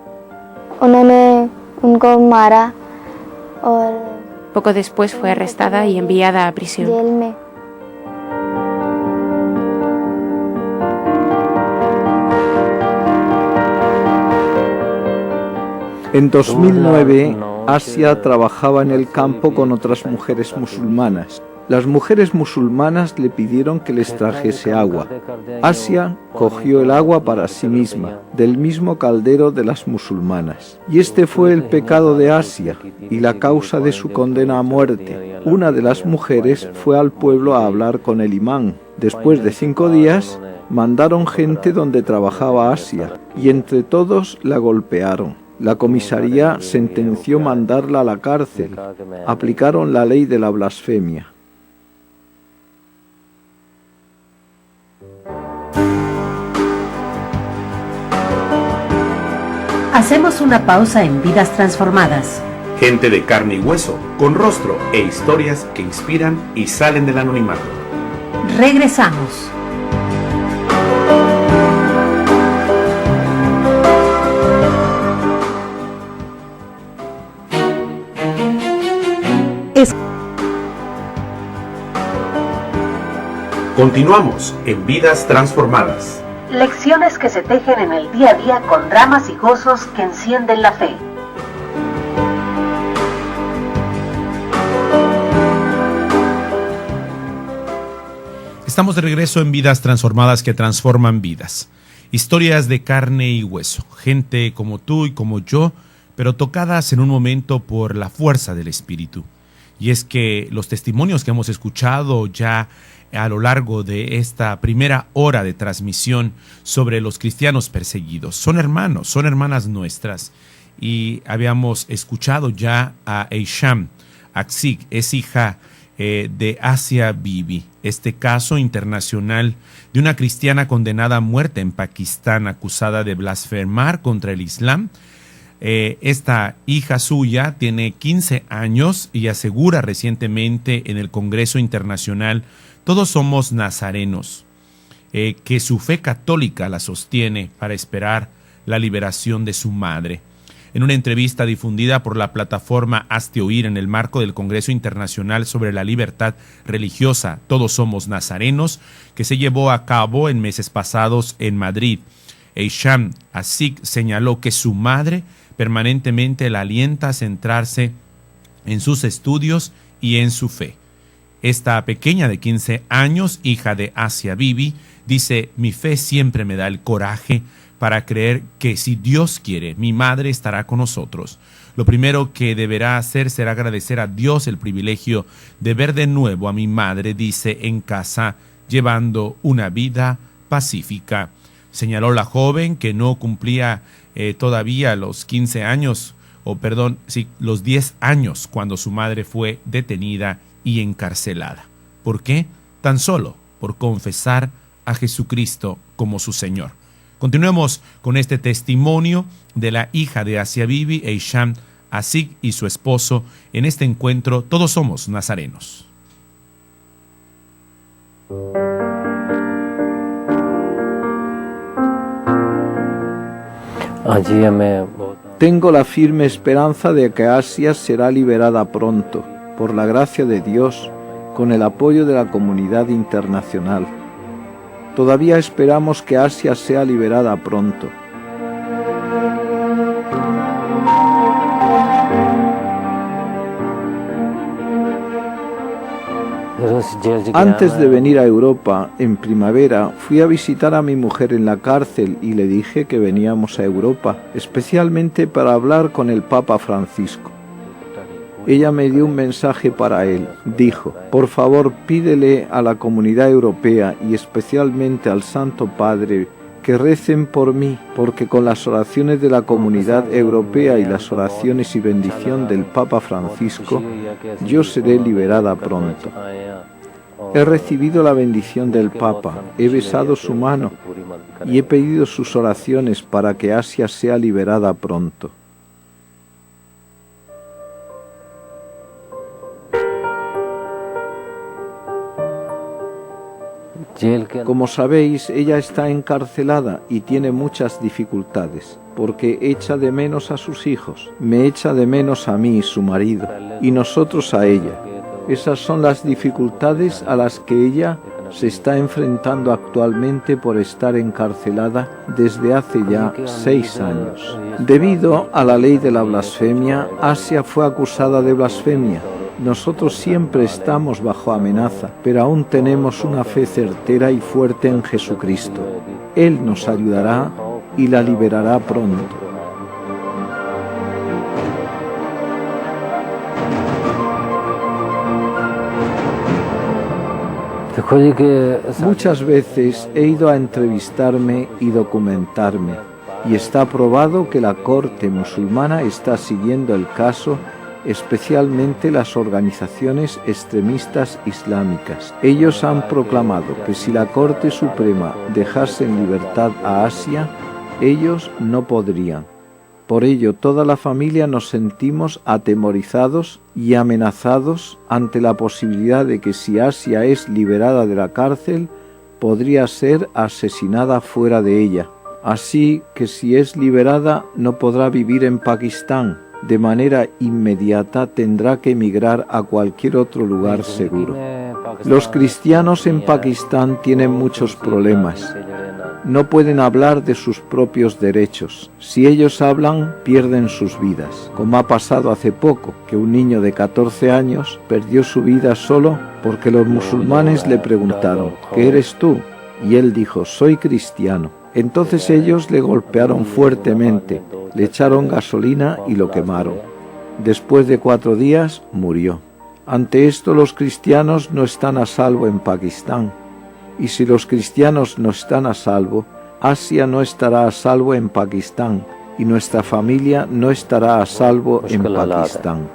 Poco después fue arrestada y enviada a prisión. En 2009, Asia trabajaba en el campo con otras mujeres musulmanas. Las mujeres musulmanas le pidieron que les trajese agua. Asia cogió el agua para sí misma, del mismo caldero de las musulmanas. Y este fue el pecado de Asia y la causa de su condena a muerte. Una de las mujeres fue al pueblo a hablar con el imán. Después de 5 días, mandaron gente donde trabajaba Asia y entre todos la golpearon. La comisaría sentenció mandarla a la cárcel. Aplicaron la ley de la blasfemia. Hacemos una pausa en Vidas Transformadas. Gente de carne y hueso, con rostro e historias que inspiran y salen del anonimato. Regresamos. Continuamos en Vidas Transformadas. Lecciones que se tejen en el día a día con dramas y gozos que encienden la fe. Estamos de regreso en Vidas Transformadas que transforman vidas. Historias de carne y hueso. Gente como tú y como yo, pero tocadas en un momento por la fuerza del Espíritu. Y es que los testimonios que hemos escuchado ya a lo largo de esta primera hora de transmisión sobre los cristianos perseguidos son hermanos, son hermanas nuestras. Y habíamos escuchado ya a Eisham Aksik, es hija de Asia Bibi. Este caso internacional de una cristiana condenada a muerte en Pakistán, acusada de blasfemar contra el Islam. Esta hija suya tiene 15 años y asegura recientemente en el Congreso Internacional Todos Somos Nazarenos, que su fe católica la sostiene para esperar la liberación de su madre. En una entrevista difundida por la plataforma Hazte Oír en el marco del Congreso Internacional sobre la Libertad Religiosa Todos Somos Nazarenos, que se llevó a cabo en meses pasados en Madrid, Eisham Aksik señaló que su madre permanentemente la alienta a centrarse en sus estudios y en su fe. Esta pequeña de 15 años, hija de Asia Bibi, dice: mi fe siempre me da el coraje para creer que si Dios quiere, mi madre estará con nosotros. Lo primero que deberá hacer será agradecer a Dios el privilegio de ver de nuevo a mi madre, dice, en casa, llevando una vida pacífica. Señaló la joven que no cumplía todavía los 15 años, los 10 años cuando su madre fue detenida y encarcelada. ¿Por qué? Tan solo por confesar a Jesucristo como su Señor. Continuemos con este testimonio de la hija de Asia Bibi, Eisham Aksik, y su esposo en este encuentro Todos Somos Nazarenos. Tengo la firme esperanza de que Asia será liberada pronto, por la gracia de Dios, con el apoyo de la comunidad internacional. Todavía esperamos que Asia sea liberada pronto. Antes de venir a Europa, en primavera, fui a visitar a mi mujer en la cárcel y le dije que veníamos a Europa, especialmente para hablar con el Papa Francisco. Ella me dio un mensaje para él. Dijo: por favor, pídele a la comunidad europea y especialmente al Santo Padre que recen por mí, porque con las oraciones de la comunidad europea y las oraciones y bendición del Papa Francisco, yo seré liberada pronto. He recibido la bendición del Papa, he besado su mano y he pedido sus oraciones para que Asia sea liberada pronto. Como sabéis, ella está encarcelada y tiene muchas dificultades, porque echa de menos a sus hijos, me echa de menos a mí, su marido, y nosotros a ella. Esas son las dificultades a las que ella se está enfrentando actualmente por estar encarcelada desde hace ya 6 años. Debido a la ley de la blasfemia, Asia fue acusada de blasfemia. Nosotros siempre estamos bajo amenaza, pero aún tenemos una fe certera y fuerte en Jesucristo. Él nos ayudará y la liberará pronto. Muchas veces he ido a entrevistarme y documentarme, y está probado que la corte musulmana está siguiendo el caso, especialmente las organizaciones extremistas islámicas. Ellos han proclamado que si la Corte Suprema dejase en libertad a Asia, ellos no podrían. Por ello, toda la familia nos sentimos atemorizados y amenazados ante la posibilidad de que si Asia es liberada de la cárcel, podría ser asesinada fuera de ella. Así que si es liberada, no podrá vivir en Pakistán. De manera inmediata tendrá que emigrar a cualquier otro lugar seguro. Los cristianos en Pakistán tienen muchos problemas. No pueden hablar de sus propios derechos. Si ellos hablan, pierden sus vidas, como ha pasado hace poco, que un niño de 14 años perdió su vida solo porque los musulmanes le preguntaron: ¿qué eres tú? Y él dijo: soy cristiano. Entonces ellos le golpearon fuertemente, le echaron gasolina y lo quemaron. Después de 4 días murió. Ante esto, los cristianos no están a salvo en Pakistán. Y si los cristianos no están a salvo, Asia no estará a salvo en Pakistán y nuestra familia no estará a salvo en Pakistán.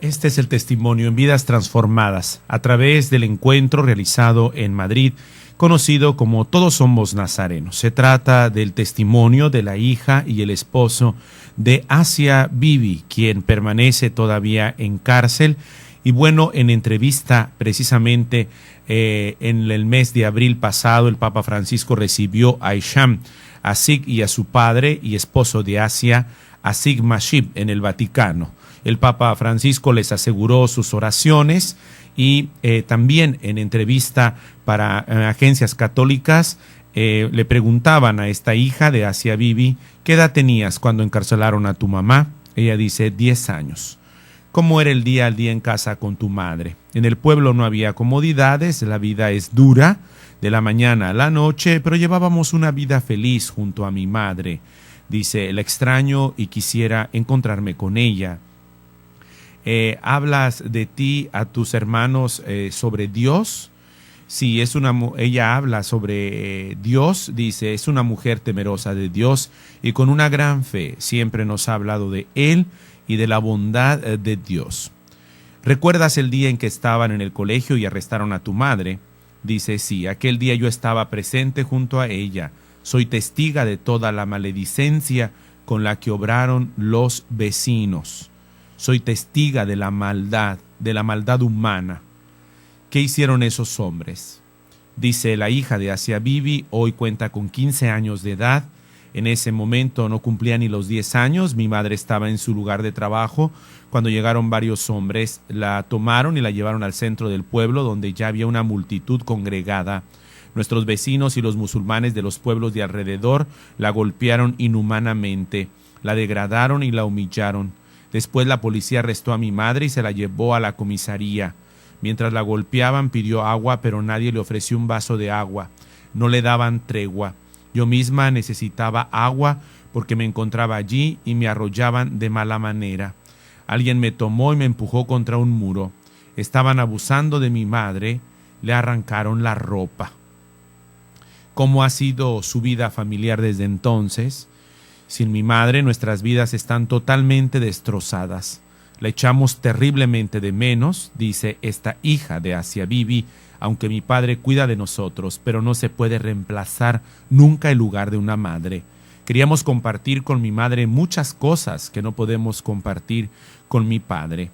Este es el testimonio en Vidas Transformadas, a través del encuentro realizado en Madrid, conocido como Todos Somos Nazarenos. Se trata del testimonio de la hija y el esposo de Asia Bibi, quien permanece todavía en cárcel. Y bueno, en entrevista precisamente en el mes de abril pasado, el Papa Francisco recibió a Hisham Asig y a su padre y esposo de Asia, Asig Mashib, en el Vaticano. El Papa Francisco les aseguró sus oraciones y también en entrevista para agencias católicas le preguntaban a esta hija de Asia Bibi: ¿qué edad tenías cuando encarcelaron a tu mamá? Ella dice: 10 años. ¿Cómo era el día al día en casa con tu madre? En el pueblo no había comodidades, la vida es dura, de la mañana a la noche, pero llevábamos una vida feliz junto a mi madre. Dice: la extraño y quisiera encontrarme con ella. ¿Hablas de ti a tus hermanos sobre Dios? Sí, ella habla sobre Dios, dice: es una mujer temerosa de Dios y con una gran fe. Siempre nos ha hablado de Él y de la bondad de Dios. ¿Recuerdas el día en que estaban en el colegio y arrestaron a tu madre? Dice: sí, aquel día yo estaba presente junto a ella. Soy testiga de toda la maledicencia con la que obraron los vecinos. Soy testiga de la maldad humana. ¿Qué hicieron esos hombres? Dice la hija de Asia Bibi, hoy cuenta con 15 años de edad. En ese momento no cumplía ni los 10 años, mi madre estaba en su lugar de trabajo cuando llegaron varios hombres, la tomaron y la llevaron al centro del pueblo donde ya había una multitud congregada. Nuestros vecinos y los musulmanes de los pueblos de alrededor la golpearon inhumanamente, la degradaron y la humillaron. Después la policía arrestó a mi madre y se la llevó a la comisaría. Mientras la golpeaban pidió agua, pero nadie le ofreció un vaso de agua. No le daban tregua. Yo misma necesitaba agua porque me encontraba allí y me arrollaban de mala manera. Alguien me tomó y me empujó contra un muro. Estaban abusando de mi madre, le arrancaron la ropa. ¿Cómo ha sido su vida familiar desde entonces? Sin mi madre nuestras vidas están totalmente destrozadas. La echamos terriblemente de menos, dice esta hija de Asia Bibi, aunque mi padre cuida de nosotros, pero no se puede reemplazar nunca el lugar de una madre. Queríamos compartir con mi madre muchas cosas que no podemos compartir con mi padre.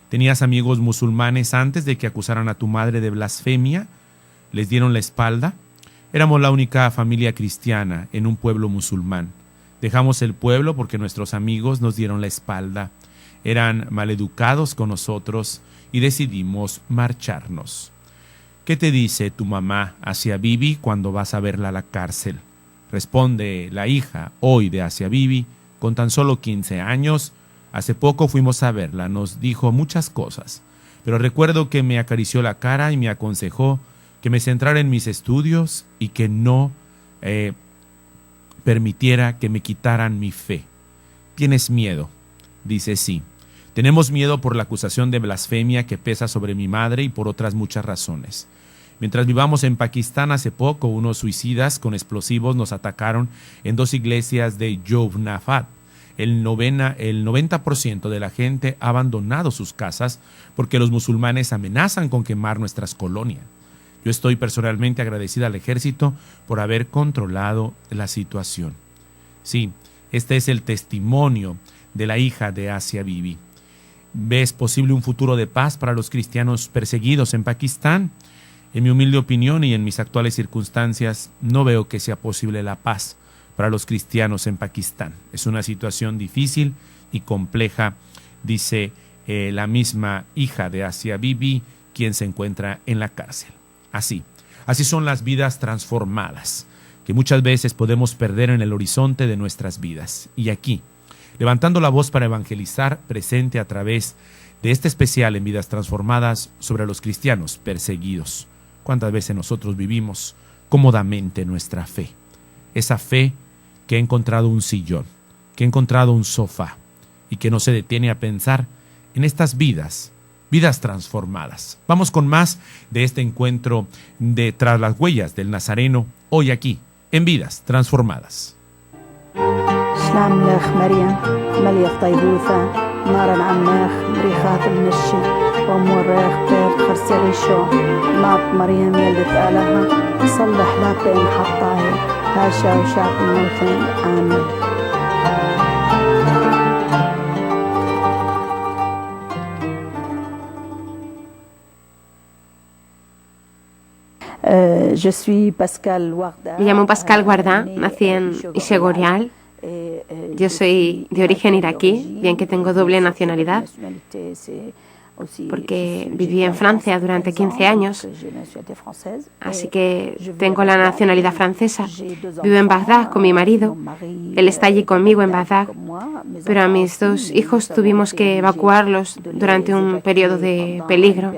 ¿Tenías amigos musulmanes antes de que acusaran a tu madre de blasfemia? ¿Les dieron la espalda? Éramos la única familia cristiana en un pueblo musulmán. Dejamos el pueblo porque nuestros amigos nos dieron la espalda. Eran maleducados con nosotros y decidimos marcharnos. ¿Qué te dice tu mamá Asia Bibi cuando vas a verla a la cárcel? Responde la hija hoy de Asia Bibi, con tan solo 15 años. Hace poco fuimos a verla, nos dijo muchas cosas, pero recuerdo que me acarició la cara y me aconsejó que me centrara en mis estudios y que no permitiera que me quitaran mi fe. ¿Tienes miedo? Dice sí. Tenemos miedo por la acusación de blasfemia que pesa sobre mi madre y por otras muchas razones. Mientras vivamos en Pakistán hace poco, unos suicidas con explosivos nos atacaron en 2 iglesias de Jovnafat. El 90% de la gente ha abandonado sus casas porque los musulmanes amenazan con quemar nuestras colonias. Yo estoy personalmente agradecida al ejército por haber controlado la situación. Sí, este es el testimonio de la hija de Asia Bibi. ¿Ves posible un futuro de paz para los cristianos perseguidos en Pakistán? En mi humilde opinión y en mis actuales circunstancias, no veo que sea posible la paz para los cristianos en Pakistán. Es una situación difícil y compleja, dice la misma hija de Asia Bibi, quien se encuentra en la cárcel. Así son las vidas transformadas, que muchas veces podemos perder en el horizonte de nuestras vidas. Y aquí, levantando la voz para evangelizar, presente a través de este especial en Vidas Transformadas sobre los cristianos perseguidos. ¿Cuántas veces nosotros vivimos cómodamente nuestra fe? Esa fe que ha encontrado un sillón, que ha encontrado un sofá y que no se detiene a pensar en estas vidas transformadas. Vamos con más de este encuentro de Tras las Huellas del Nazareno, hoy aquí, en Vidas Transformadas. شلام لخ مريم مليخ طيبوثة نارا عماخ مريخات المشي وموريخ بيت خرسي شو مات مريم يلي تقالها صلح لابين حطاهي هاشا وشاق موثين آمين. Me llamo Pascal Guardá, nací en Ishegorial. Yo soy de origen iraquí, bien que tengo doble nacionalidad, porque viví en Francia durante 15 años, así que tengo la nacionalidad francesa. Vivo en Bagdad con mi marido, él está allí conmigo en Bagdad, pero a mis 2 hijos tuvimos que evacuarlos durante un periodo de peligro.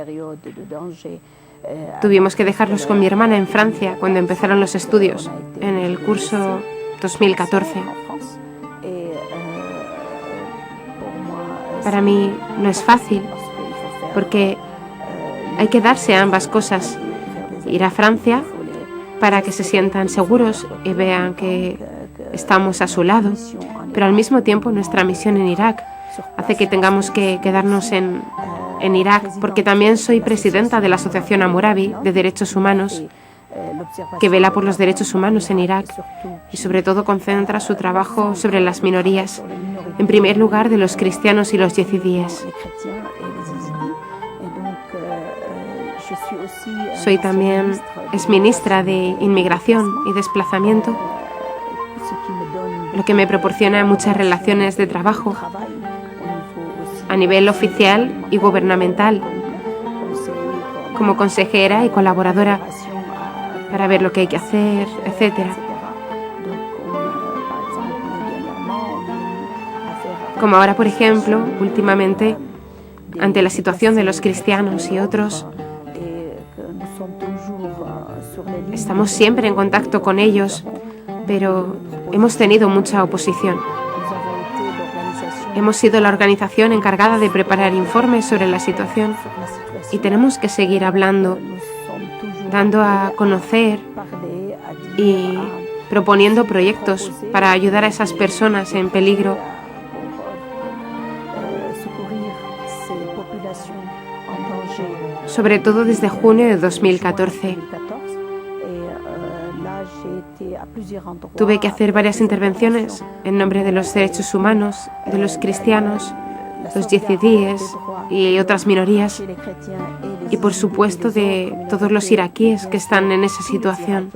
Tuvimos que dejarlos con mi hermana en Francia cuando empezaron los estudios, en el curso 2014. Para mí no es fácil, porque hay que darse a ambas cosas. Ir a Francia para que se sientan seguros y vean que estamos a su lado, pero al mismo tiempo nuestra misión en Irak hace que tengamos que quedarnos en Irak, porque también soy presidenta de la Asociación Hammurabi de Derechos Humanos, que vela por los derechos humanos en Irak y sobre todo concentra su trabajo sobre las minorías, en primer lugar de los cristianos y los yezidíes. Soy también exministra de Inmigración y Desplazamiento, lo que me proporciona muchas relaciones de trabajo a nivel oficial y gubernamental, como consejera y colaboradora para ver lo que hay que hacer, etc. Como ahora, por ejemplo, últimamente, ante la situación de los cristianos y otros, estamos siempre en contacto con ellos, pero hemos tenido mucha oposición. Hemos sido la organización encargada de preparar informes sobre la situación y tenemos que seguir hablando, dando a conocer y proponiendo proyectos para ayudar a esas personas en peligro. Sobre todo desde junio de 2014. Tuve que hacer varias intervenciones en nombre de los derechos humanos, de los cristianos, los yezidíes y otras minorías, y por supuesto de todos los iraquíes que están en esa situación.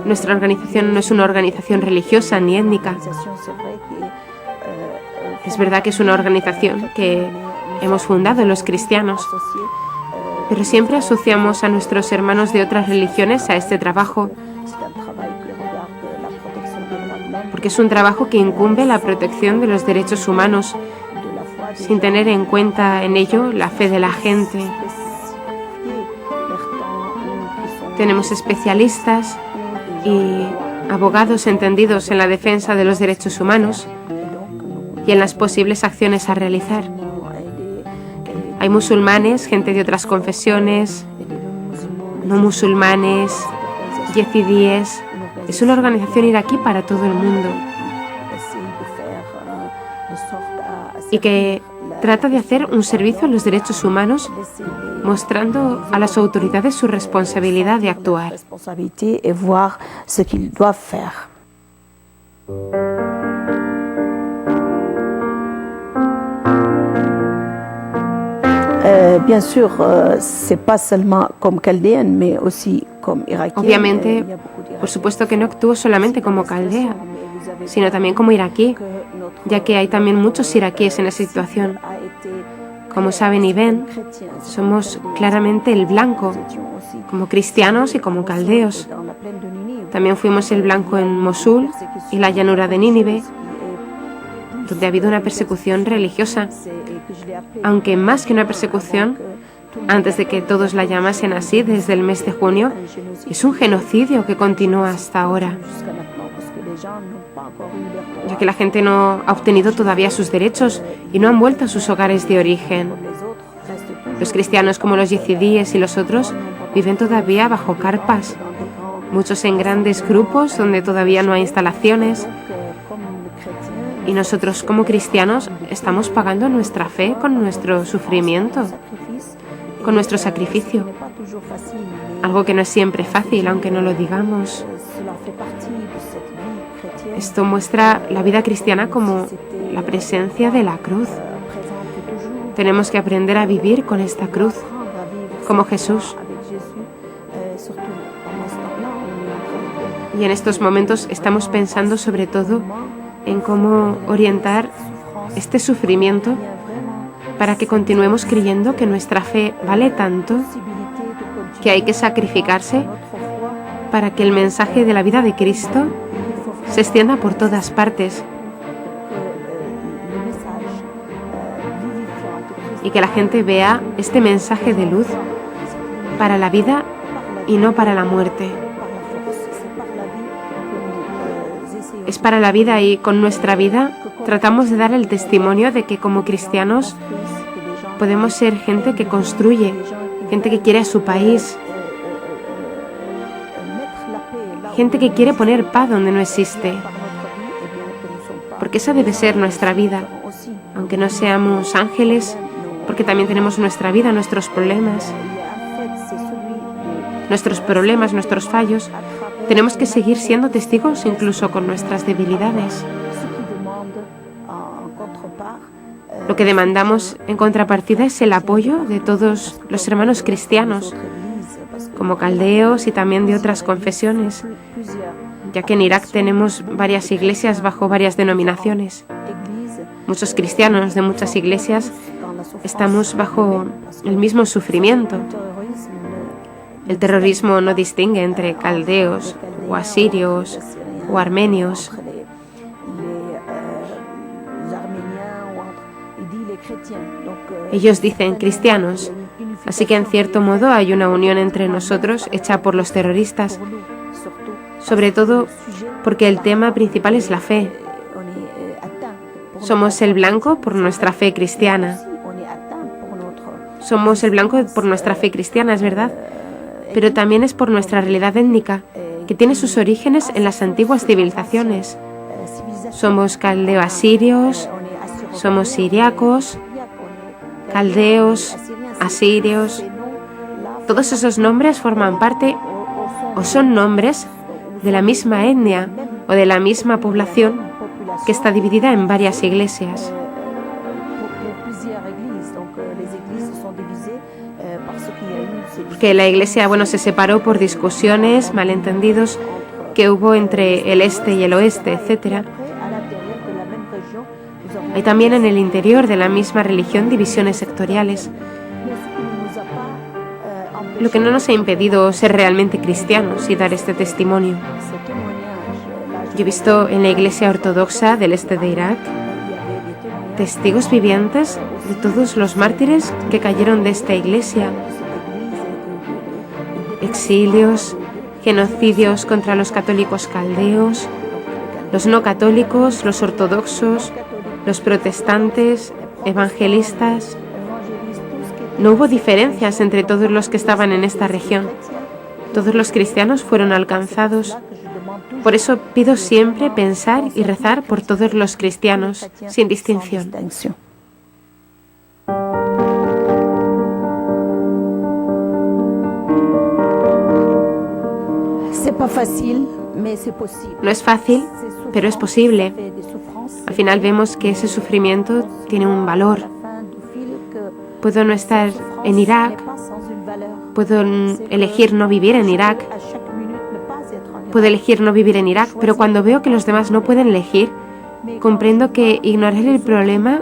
Nuestra organización no es una organización religiosa ni étnica. Es verdad que es una organización que hemos fundado los cristianos, pero siempre asociamos a nuestros hermanos de otras religiones a este trabajo, porque es un trabajo que incumbe la protección de los derechos humanos, sin tener en cuenta en ello la fe de la gente. Tenemos especialistas y abogados entendidos en la defensa de los derechos humanos y en las posibles acciones a realizar. Hay musulmanes, gente de otras confesiones, no musulmanes, yezidíes. Es una organización iraquí para todo el mundo y que trata de hacer un servicio a los derechos humanos, mostrando a las autoridades su responsabilidad de actuar. Obviamente, por supuesto que no actúo solamente como caldea, sino también como iraquí, ya que hay también muchos iraquíes en esa situación. Como saben y ven, somos claramente el blanco, como cristianos y como caldeos. También fuimos el blanco en Mosul y la llanura de Nínive, donde ha habido una persecución religiosa, aunque más que una persecución, antes de que todos la llamasen así desde el mes de junio, es un genocidio que continúa hasta ahora, ya que la gente no ha obtenido todavía sus derechos y no han vuelto a sus hogares de origen. Los cristianos como los yezidíes y los otros viven todavía bajo carpas, muchos en grandes grupos donde todavía no hay instalaciones. Y nosotros como cristianos estamos pagando nuestra fe con nuestro sufrimiento, con nuestro sacrificio. Algo que no es siempre fácil, aunque no lo digamos. Esto muestra la vida cristiana como la presencia de la cruz. Tenemos que aprender a vivir con esta cruz, como Jesús. Y en estos momentos estamos pensando sobre todo en cómo orientar este sufrimiento para que continuemos creyendo que nuestra fe vale tanto, que hay que sacrificarse para que el mensaje de la vida de Cristo se extienda por todas partes y que la gente vea este mensaje de luz para la vida y no para la muerte. Es para la vida y con nuestra vida tratamos de dar el testimonio de que como cristianos podemos ser gente que construye, gente que quiere a su país, gente que quiere poner paz donde no existe, porque esa debe ser nuestra vida, aunque no seamos ángeles, porque también tenemos nuestra vida, nuestros problemas, nuestros fallos. Tenemos que seguir siendo testigos incluso con nuestras debilidades. Lo que demandamos en contrapartida es el apoyo de todos los hermanos cristianos, como caldeos y también de otras confesiones, ya que en Irak tenemos varias iglesias bajo varias denominaciones. Muchos cristianos de muchas iglesias estamos bajo el mismo sufrimiento. El terrorismo no distingue entre caldeos o asirios o armenios. Ellos dicen cristianos, así que en cierto modo hay una unión entre nosotros hecha por los terroristas, sobre todo porque el tema principal es la fe. Somos el blanco por nuestra fe cristiana. Somos el blanco por nuestra fe cristiana, es verdad, pero también es por nuestra realidad étnica, que tiene sus orígenes en las antiguas civilizaciones. Somos caldeo-asirios, somos siriacos, caldeos, asirios. Todos esos nombres forman parte o son nombres de la misma etnia o de la misma población que está dividida en varias iglesias. Porque la iglesia, se separó por discusiones, malentendidos que hubo entre el este y el oeste, etc. Hay también en el interior de la misma religión divisiones sectoriales, lo que no nos ha impedido ser realmente cristianos y dar este testimonio. Yo he visto en la iglesia ortodoxa del este de Irak testigos vivientes de todos los mártires que cayeron de esta iglesia. Exilios, genocidios contra los católicos caldeos, los no católicos, los ortodoxos, los protestantes, evangelistas. No hubo diferencias entre todos los que estaban en esta región. Todos los cristianos fueron alcanzados. Por eso pido siempre pensar y rezar por todos los cristianos, sin distinción. No es fácil, pero es posible. Al final vemos que ese sufrimiento tiene un valor. Puedo no estar en Irak, puedo elegir no vivir en Irak, pero cuando veo que los demás no pueden elegir, comprendo que ignorar el problema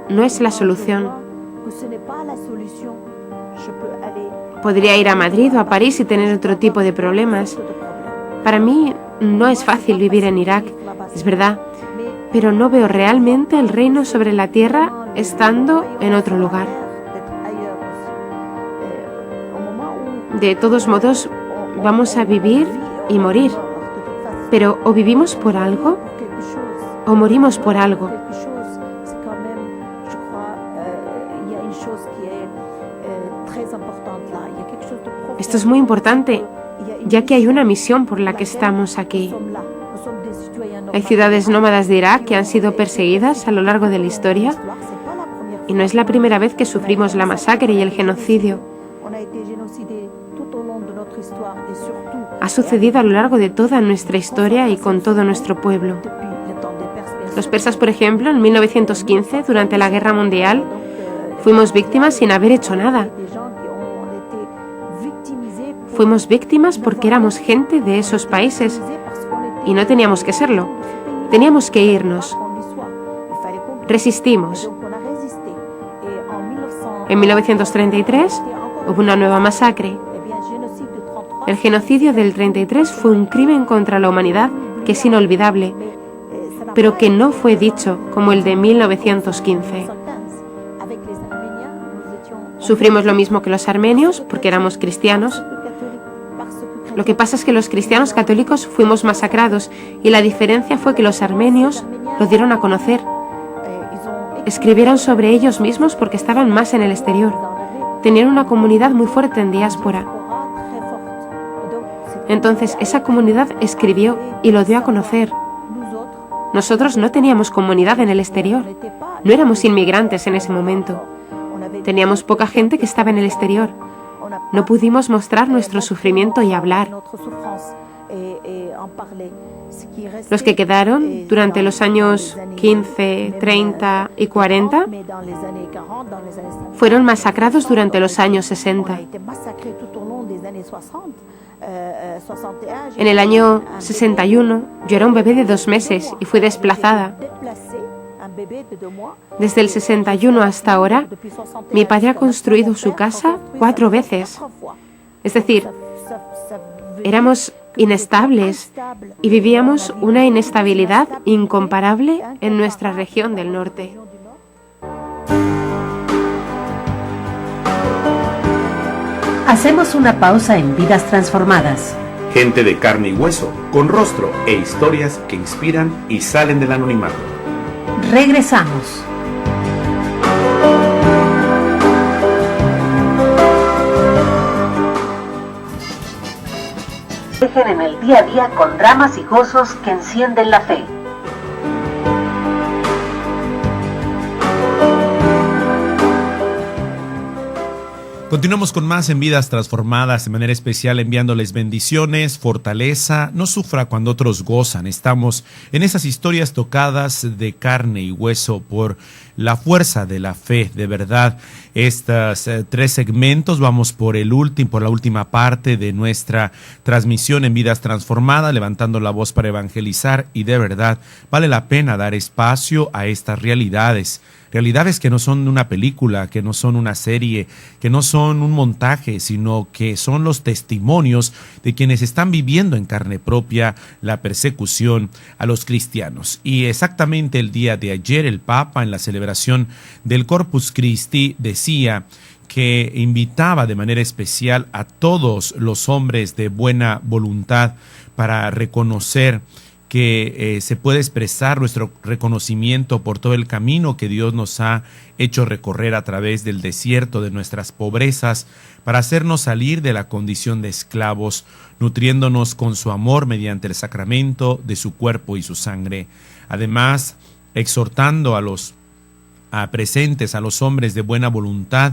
no es la solución. Podría ir a Madrid o a París y tener otro tipo de problemas. Para mí no es fácil vivir en Irak, es verdad, pero no veo realmente el reino sobre la tierra estando en otro lugar. De todos modos, vamos a vivir y morir, pero o vivimos por algo o morimos por algo. Esto es muy importante, ya que hay una misión por la que estamos aquí. Hay ciudades nómadas de Irak que han sido perseguidas a lo largo de la historia y no es la primera vez que sufrimos la masacre y el genocidio. Ha sucedido a lo largo de toda nuestra historia y con todo nuestro pueblo. Los persas, por ejemplo, en 1915, durante la Guerra Mundial, fuimos víctimas sin haber hecho nada. Fuimos víctimas porque éramos gente de esos países y no teníamos que serlo. Teníamos que irnos. Resistimos. En 1933 hubo una nueva masacre. El genocidio del 33 fue un crimen contra la humanidad que es inolvidable, pero que no fue dicho como el de 1915. Sufrimos lo mismo que los armenios porque éramos cristianos. Lo que pasa es que los cristianos católicos fuimos masacrados y la diferencia fue que los armenios lo dieron a conocer. Escribieron sobre ellos mismos porque estaban más en el exterior. Tenían una comunidad muy fuerte en diáspora. Entonces esa comunidad escribió y lo dio a conocer. Nosotros no teníamos comunidad en el exterior. No éramos inmigrantes en ese momento. Teníamos poca gente que estaba en el exterior. No pudimos mostrar nuestro sufrimiento y hablar. Los que quedaron durante los años 15, 30 y 40 fueron masacrados durante los años 60. En el año 61 yo era un bebé de 2 meses y fui desplazada. Desde el 61 hasta ahora, mi padre ha construido su casa 4 veces. Es decir, éramos inestables y vivíamos una inestabilidad incomparable en nuestra región del norte. Hacemos una pausa en Vidas Transformadas. Gente de carne y hueso, con rostro e historias que inspiran y salen del anonimato. Regresamos. Dejen en el día a día con dramas y gozos que encienden la fe. Continuamos con más en Vidas Transformadas, de manera especial enviándoles bendiciones, fortaleza. No sufra cuando otros gozan. Estamos en esas historias tocadas de carne y hueso por la fuerza de la fe, de verdad. Estos 3 segmentos, vamos por la última parte de nuestra transmisión en Vidas Transformadas, levantando la voz para evangelizar, y de verdad vale la pena dar espacio a estas realidades que no son una película, que no son una serie, que no son un montaje, sino que son los testimonios de quienes están viviendo en carne propia la persecución a los cristianos. Y exactamente el día de ayer el Papa, en la celebración del Corpus Christi, decía que invitaba de manera especial a todos los hombres de buena voluntad para reconocer que se puede expresar nuestro reconocimiento por todo el camino que Dios nos ha hecho recorrer a través del desierto de nuestras pobrezas, para hacernos salir de la condición de esclavos, nutriéndonos con su amor mediante el sacramento de su cuerpo y su sangre. Además, exhortando a los presentes, a los hombres de buena voluntad,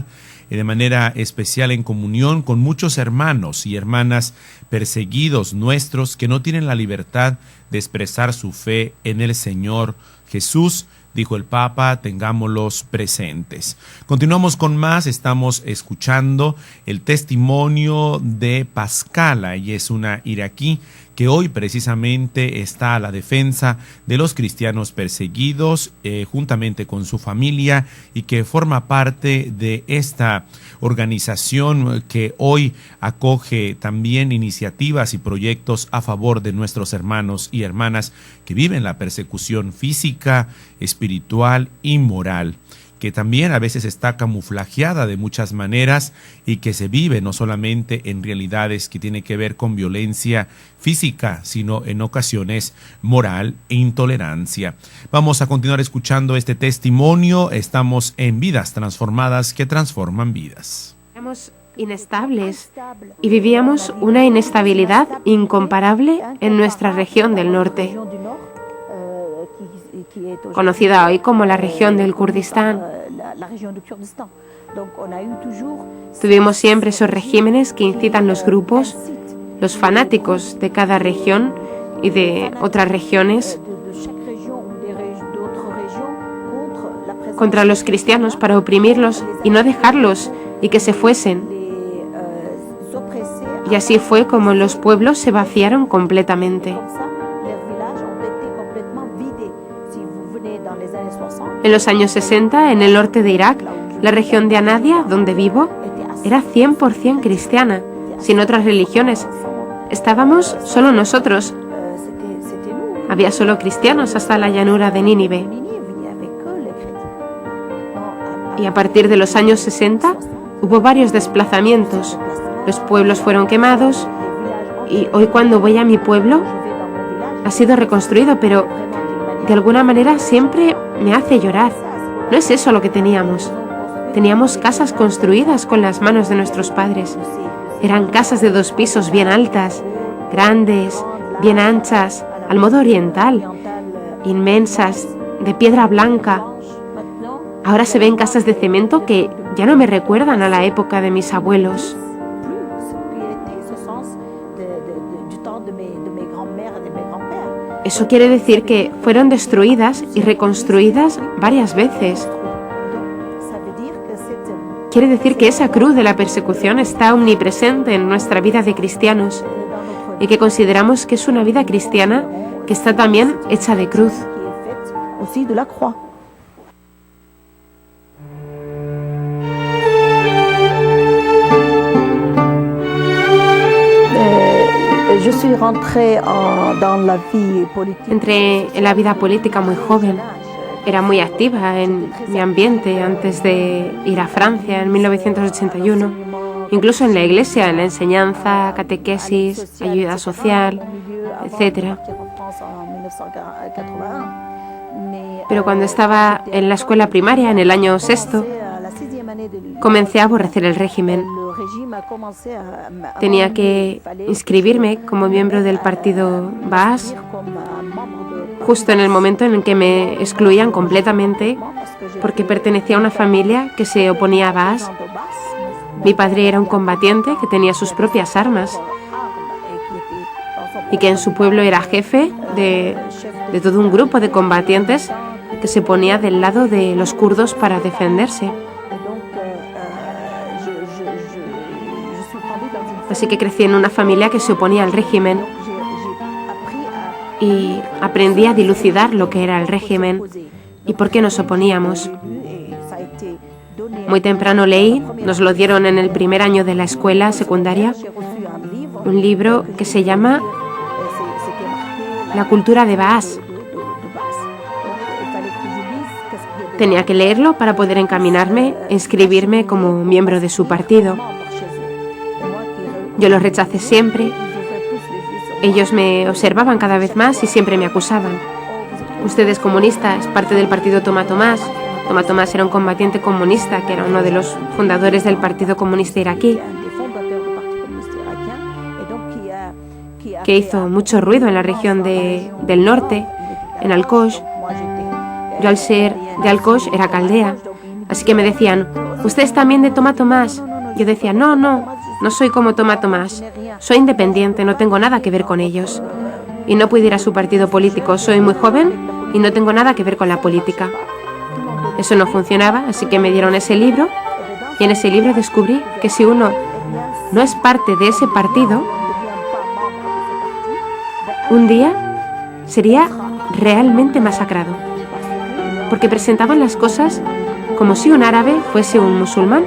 de manera especial en comunión con muchos hermanos y hermanas perseguidos nuestros que no tienen la libertad de expresar su fe en el Señor Jesús. Dijo el Papa, tengámoslos presentes. Continuamos con más, estamos escuchando el testimonio de Pascala. Ella es una iraquí que hoy precisamente está a la defensa de los cristianos perseguidos juntamente con su familia, y que forma parte de esta organización que hoy acoge también iniciativas y proyectos a favor de nuestros hermanos y hermanas que viven la persecución física, espiritual y moral, que también a veces está camuflajeada de muchas maneras y que se vive no solamente en realidades que tienen que ver con violencia física, sino en ocasiones moral e intolerancia. Vamos a continuar escuchando este testimonio. Estamos en Vidas Transformadas que transforman vidas. Éramos inestables y vivíamos una inestabilidad incomparable en nuestra región del norte, conocida hoy como la región del Kurdistán. Tuvimos siempre esos regímenes que incitan los grupos, los fanáticos de cada región y de otras regiones contra los cristianos para oprimirlos y no dejarlos y que se fuesen. Y así fue como los pueblos se vaciaron completamente. En los años 60, en el norte de Irak, la región de Anadia, donde vivo, era 100% cristiana, sin otras religiones. Estábamos solo nosotros. Había solo cristianos hasta la llanura de Nínive. Y a partir de los años 60 hubo varios desplazamientos. Los pueblos fueron quemados y hoy cuando voy a mi pueblo ha sido reconstruido, pero de alguna manera siempre me hace llorar. No es eso lo que teníamos. Teníamos casas construidas con las manos de nuestros padres. Eran casas de 2 pisos bien altas, grandes, bien anchas, al modo oriental, inmensas, de piedra blanca. Ahora se ven casas de cemento que ya no me recuerdan a la época de mis abuelos. Eso quiere decir que fueron destruidas y reconstruidas varias veces. quiere decir que esa cruz de la persecución está omnipresente en nuestra vida de cristianos y que consideramos que es una vida cristiana que está también hecha de cruz. Entré en la vida política muy joven. Era muy activa en mi ambiente antes de ir a Francia en 1981, incluso en la iglesia, en la enseñanza, catequesis, ayuda social, etc. Pero cuando estaba en la escuela primaria, en el año sexto, comencé a aborrecer el régimen. Tenía que inscribirme como miembro del partido Baas, justo en el momento en el que me excluían completamente porque pertenecía a una familia que se oponía a Baas. Mi padre era un combatiente que tenía sus propias armas y que en su pueblo era jefe de todo un grupo de combatientes que se ponía del lado de los kurdos para defenderse. Así que crecí en una familia que se oponía al régimen y aprendí a dilucidar lo que era el régimen y por qué nos oponíamos. Muy temprano leí, nos lo dieron en el primer año de la escuela secundaria, un libro que se llama La cultura de Baas. Tenía que leerlo para poder encaminarme e inscribirme como miembro de su partido. Yo lo rechacé siempre. Ellos me observaban cada vez más y siempre me acusaban. Usted es comunista, es parte del partido Toma Tomás. Toma Tomás era un combatiente comunista, que era uno de los fundadores del Partido Comunista Iraquí, que hizo mucho ruido en la región del norte, en Al-Qosh. Yo, al ser de Al-Qosh, era caldea, así que me decían, ¿usted es también de Toma Tomás? Yo decía, no soy como Toma Tomás, soy independiente, no tengo nada que ver con ellos. Y no puedo ir a su partido político, soy muy joven y no tengo nada que ver con la política. Eso no funcionaba, así que me dieron ese libro y en ese libro descubrí que si uno no es parte de ese partido, un día sería realmente masacrado, porque presentaban las cosas como si un árabe fuese un musulmán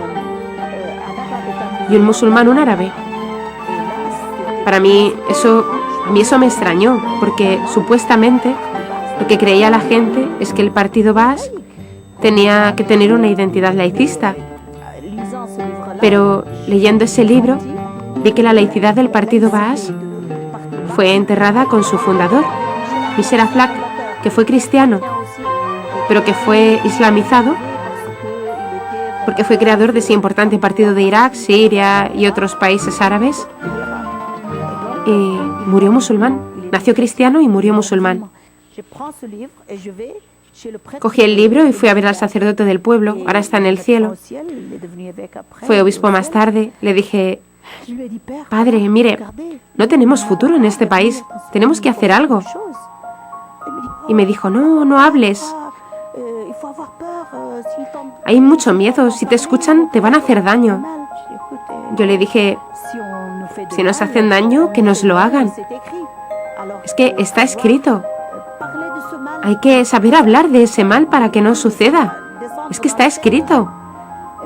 y un musulmán un árabe. Para mí eso me extrañó, porque supuestamente lo que creía la gente es que el partido Baas tenía que tener una identidad laicista. Pero leyendo ese libro vi que la laicidad del partido Baas fue enterrada con su fundador, Misher Aflaq, que fue cristiano, pero que fue islamizado porque fue creador de ese importante partido de Irak, Siria y otros países árabes, y murió musulmán. Nació cristiano y murió musulmán. Cogí el libro y fui a ver al sacerdote del pueblo, ahora está en el cielo. Fue obispo más tarde. Le dije, padre, mire, no tenemos futuro en este país, tenemos que hacer algo. Y me dijo, no hables. Hay mucho miedo, si te escuchan te van a hacer daño. Yo le dije, si nos hacen daño, que nos lo hagan. Es que está escrito. Hay que saber hablar de ese mal para que no suceda. Es que está escrito.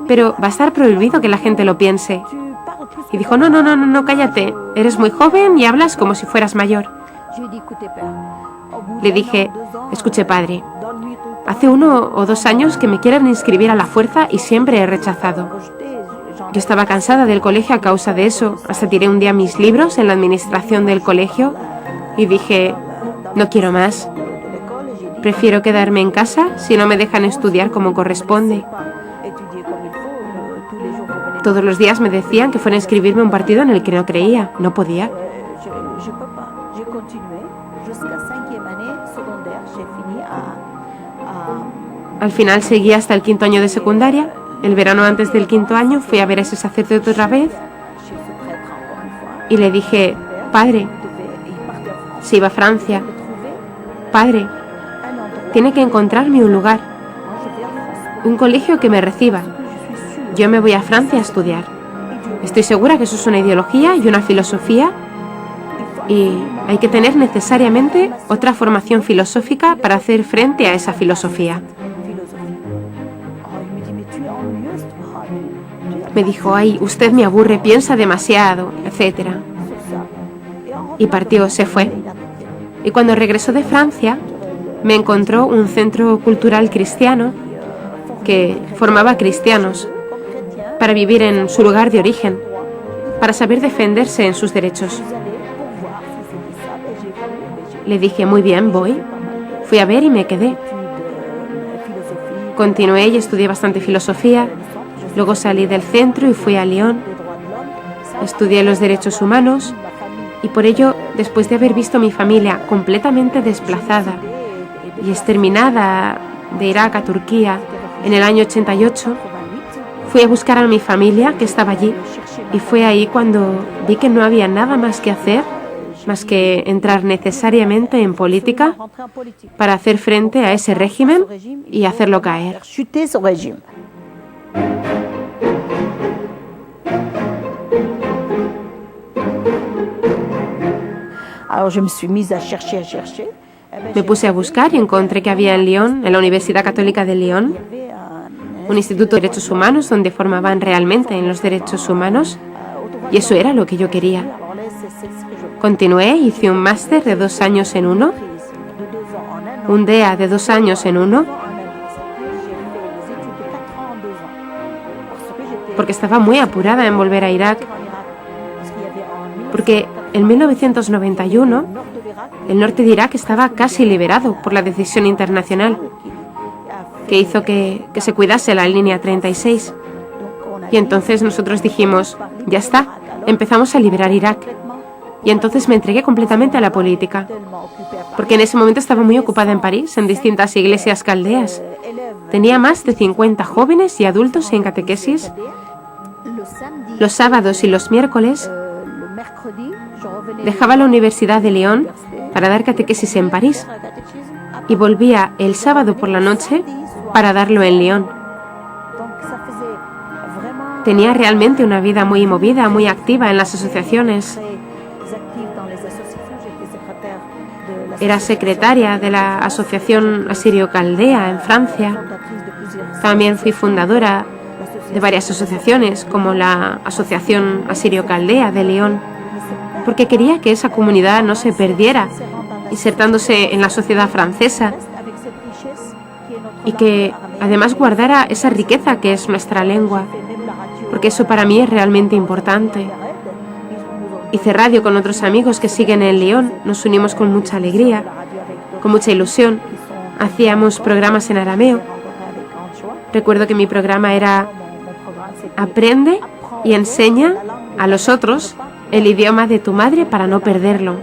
Pero va a estar prohibido que la gente lo piense. Y dijo, no, cállate. Eres muy joven y hablas como si fueras mayor. Le dije, escuche, padre, hace 1 o 2 años que me quieren inscribir a la fuerza y siempre he rechazado. Yo estaba cansada del colegio a causa de eso. Hasta tiré un día mis libros en la administración del colegio y dije, no quiero más. Prefiero quedarme en casa si no me dejan estudiar como corresponde. Todos los días me decían que fuera a inscribirme a un partido en el que no creía. No podía. Al final seguí hasta el 5º año de secundaria. El verano antes del 5º año fui a ver a ese sacerdote otra vez y le dije, padre, se iba a Francia, padre, tiene que encontrarme un lugar, un colegio que me reciba. yo me voy a Francia a estudiar. Estoy segura que eso es una ideología y una filosofía y hay que tener necesariamente otra formación filosófica para hacer frente a esa filosofía. Me dijo, ay, usted me aburre, piensa demasiado, etc. Y partió, se fue. Y cuando regresó de Francia, me encontró un centro cultural cristiano que formaba cristianos para vivir en su lugar de origen, para saber defenderse en sus derechos. Le dije, muy bien, voy. Fui a ver y me quedé. Continué y estudié bastante filosofía. Luego salí del centro y fui a Lyon. Estudié los derechos humanos y por ello, después de haber visto a mi familia completamente desplazada y exterminada de Irak a Turquía en el año 88, fui a buscar a mi familia que estaba allí y fue ahí cuando vi que no había nada más que hacer más que entrar necesariamente en política para hacer frente a ese régimen y hacerlo caer. Me puse a buscar y encontré que había en Lyon, en la Universidad Católica de Lyon, un instituto de derechos humanos donde formaban realmente en los derechos humanos y eso era lo que yo quería. Continué, hice un máster de 2 años en uno, un DEA de 2 años en uno, porque estaba muy apurada en volver a Irak, porque en 1991 el norte de Irak estaba casi liberado por la decisión internacional que hizo que se cuidase la línea 36. Y entonces nosotros dijimos, ya está, empezamos a liberar Irak. Y entonces me entregué completamente a la política, porque en ese momento estaba muy ocupada en París, en distintas iglesias caldeas. Tenía más de 50 jóvenes y adultos en catequesis. Los sábados y los miércoles dejaba la Universidad de Lyon para dar catequesis en París y volvía el sábado por la noche para darlo en Lyon. Tenía realmente una vida muy movida, muy activa en las asociaciones. Era secretaria de la Asociación Asirio-Caldea en Francia. También fui fundadora de varias asociaciones, como la Asociación Asirio-Caldea de Lyon, porque quería que esa comunidad no se perdiera, insertándose en la sociedad francesa, y que además guardara esa riqueza que es nuestra lengua, porque eso para mí es realmente importante. Hice radio con otros amigos que siguen en Lyon, nos unimos con mucha alegría, con mucha ilusión. Hacíamos programas en arameo. Recuerdo que mi programa era aprende y enseña a los otros el idioma de tu madre para no perderlo.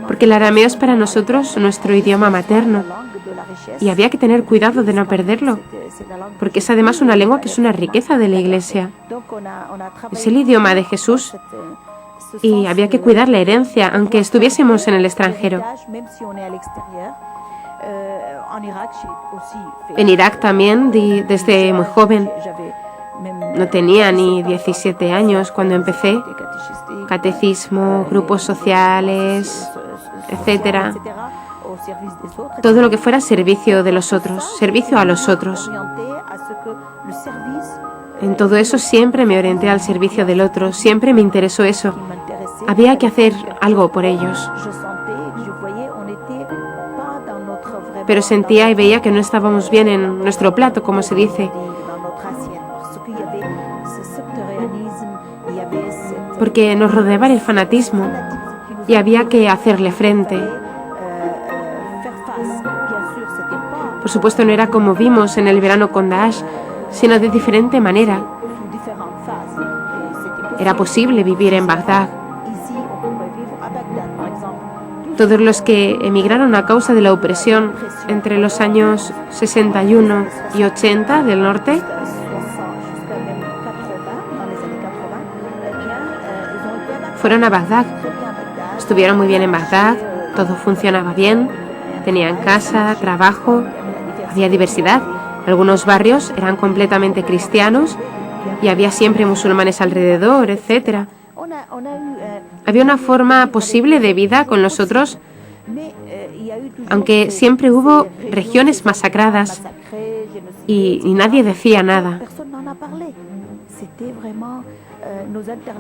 Porque el arameo es para nosotros nuestro idioma materno y había que tener cuidado de no perderlo, porque es además una lengua que es una riqueza de la Iglesia. Es el idioma de Jesús y había que cuidar la herencia, aunque estuviésemos en el extranjero. En Irak también di desde muy joven. No tenía ni 17 años cuando empecé. Catecismo, grupos sociales, etcétera. Todo lo que fuera servicio de los otros, servicio a los otros. En todo eso siempre me orienté al servicio del otro, siempre me interesó eso. Había que hacer algo por ellos. Pero sentía y veía que no estábamos bien en nuestro plato, como se dice. Porque nos rodeaba el fanatismo y había que hacerle frente. Por supuesto no era como vimos en el verano con Daesh, sino de diferente manera. Era posible vivir en Bagdad. Todos los que emigraron a causa de la opresión entre los años 61 y 80 del norte, fueron a Bagdad. Estuvieron muy bien en Bagdad, todo funcionaba bien, tenían casa, trabajo, había diversidad. Algunos barrios eran completamente cristianos y había siempre musulmanes alrededor, etc. Había una forma posible de vida con nosotros, aunque siempre hubo regiones masacradas y nadie decía nada.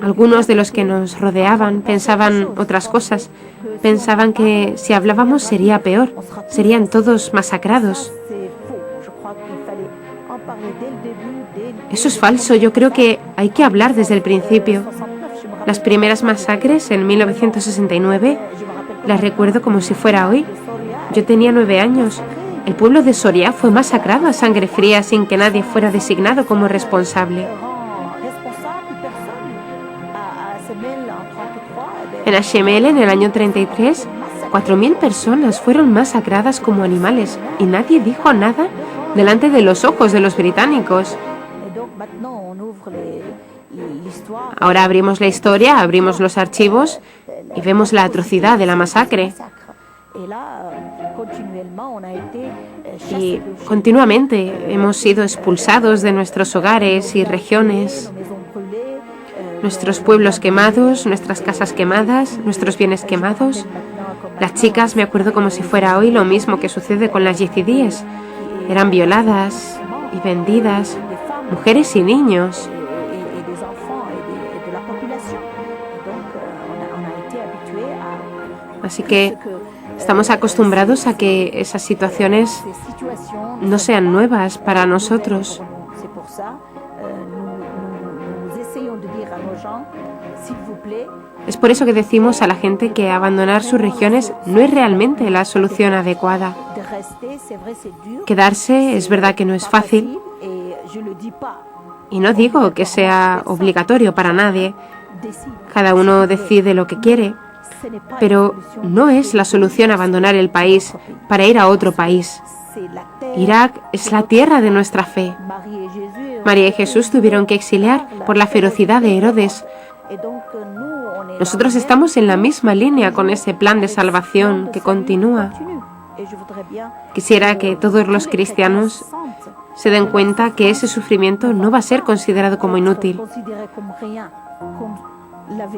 Algunos de los que nos rodeaban pensaban otras cosas. Pensaban que si hablábamos sería peor, serían todos masacrados. Eso es falso, yo creo que hay que hablar desde el principio. Las primeras masacres en 1969 las recuerdo como si fuera hoy. Yo tenía 9 años. El pueblo de Soria fue masacrado a sangre fría sin que nadie fuera designado como responsable. En Ashemel, en el año 33, 4.000 personas fueron masacradas como animales y nadie dijo nada delante de los ojos de los británicos. Ahora abrimos la historia, abrimos los archivos y vemos la atrocidad de la masacre. Y continuamente hemos sido expulsados de nuestros hogares y regiones, nuestros pueblos quemados, nuestras casas quemadas, nuestros bienes quemados. Las chicas, me acuerdo como si fuera hoy, lo mismo que sucede con las yezidíes. Eran violadas y vendidas, mujeres y niños. Así que estamos acostumbrados a que esas situaciones no sean nuevas para nosotros. Es por eso que decimos a la gente que abandonar sus regiones no es realmente la solución adecuada. Quedarse es verdad que no es fácil, y no digo que sea obligatorio para nadie. Cada uno decide lo que quiere, pero no es la solución abandonar el país para ir a otro país. Irak es la tierra de nuestra fe. María y Jesús tuvieron que exiliar por la ferocidad de Herodes. Nosotros estamos en la misma línea con ese plan de salvación que continúa. Quisiera que todos los cristianos se den cuenta que ese sufrimiento no va a ser considerado como inútil.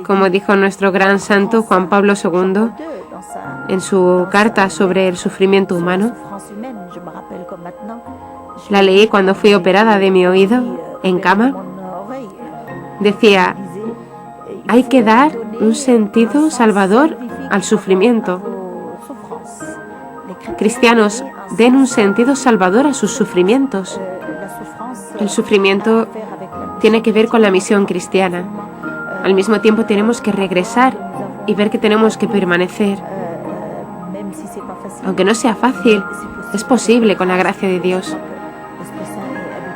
Como dijo nuestro gran santo Juan Pablo II en su carta sobre el sufrimiento humano, la leí cuando fui operada de mi oído en cama, decía: hay que dar un sentido salvador al sufrimiento. Cristianos, den un sentido salvador a sus sufrimientos. El sufrimiento tiene que ver con la misión cristiana. Al mismo tiempo tenemos que regresar y ver que tenemos que permanecer. Aunque no sea fácil, es posible con la gracia de Dios.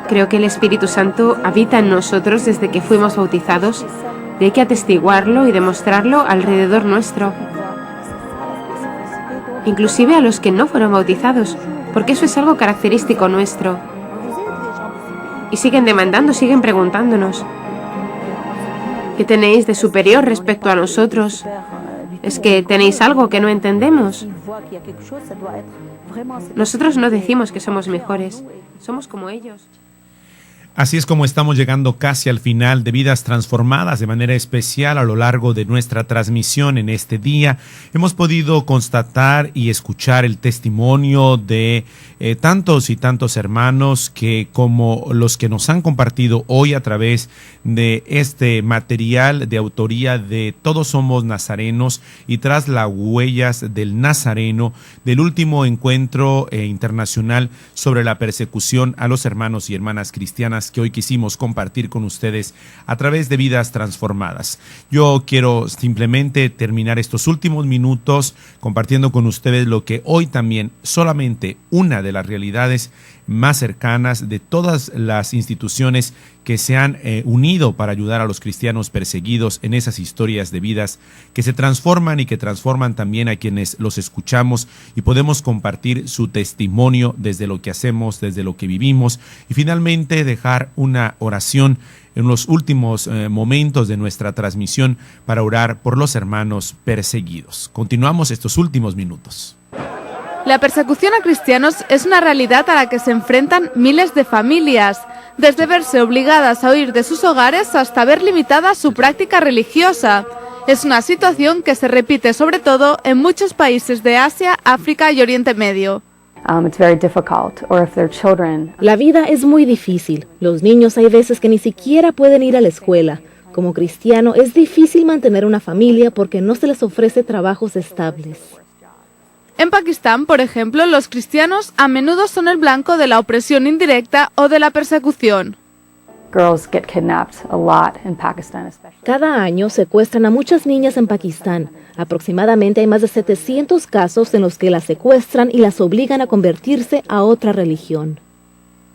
Creo que el Espíritu Santo habita en nosotros desde que fuimos bautizados y hay que atestiguarlo y demostrarlo alrededor nuestro. Inclusive a los que no fueron bautizados, porque eso es algo característico nuestro. Y siguen demandando, siguen preguntándonos: ¿qué tenéis de superior respecto a nosotros? ¿Es que tenéis algo que no entendemos? Nosotros no decimos que somos mejores, somos como ellos. Así es como estamos llegando casi al final de Vidas Transformadas. De manera especial, a lo largo de nuestra transmisión en este día, hemos podido constatar y escuchar el testimonio de tantos y tantos hermanos que, como los que nos han compartido hoy a través de este material de autoría de Todos Somos Nazarenos y Tras las Huellas del Nazareno, del último encuentro internacional sobre la persecución a los hermanos y hermanas cristianas, que hoy quisimos compartir con ustedes a través de Vidas Transformadas. Yo quiero simplemente terminar estos últimos minutos compartiendo con ustedes lo que hoy también solamente una de las realidades más cercanas de todas las instituciones que se han unido para ayudar a los cristianos perseguidos en esas historias de vidas que se transforman y que transforman también a quienes los escuchamos y podemos compartir su testimonio desde lo que hacemos, desde lo que vivimos, y finalmente dejar una oración en los últimos momentos de nuestra transmisión para orar por los hermanos perseguidos. Continuamos estos últimos minutos. La persecución a cristianos es una realidad a la que se enfrentan miles de familias, desde verse obligadas a huir de sus hogares hasta ver limitada su práctica religiosa. Es una situación que se repite sobre todo en muchos países de Asia, África y Oriente Medio. La vida es muy difícil. Los niños hay veces que ni siquiera pueden ir a la escuela. Como cristiano es difícil mantener una familia porque no se les ofrece trabajos estables. En Pakistán, por ejemplo, los cristianos a menudo son el blanco de la opresión indirecta o de la persecución. Cada año secuestran a muchas niñas en Pakistán. Aproximadamente hay más de 700 casos en los que las secuestran y las obligan a convertirse a otra religión.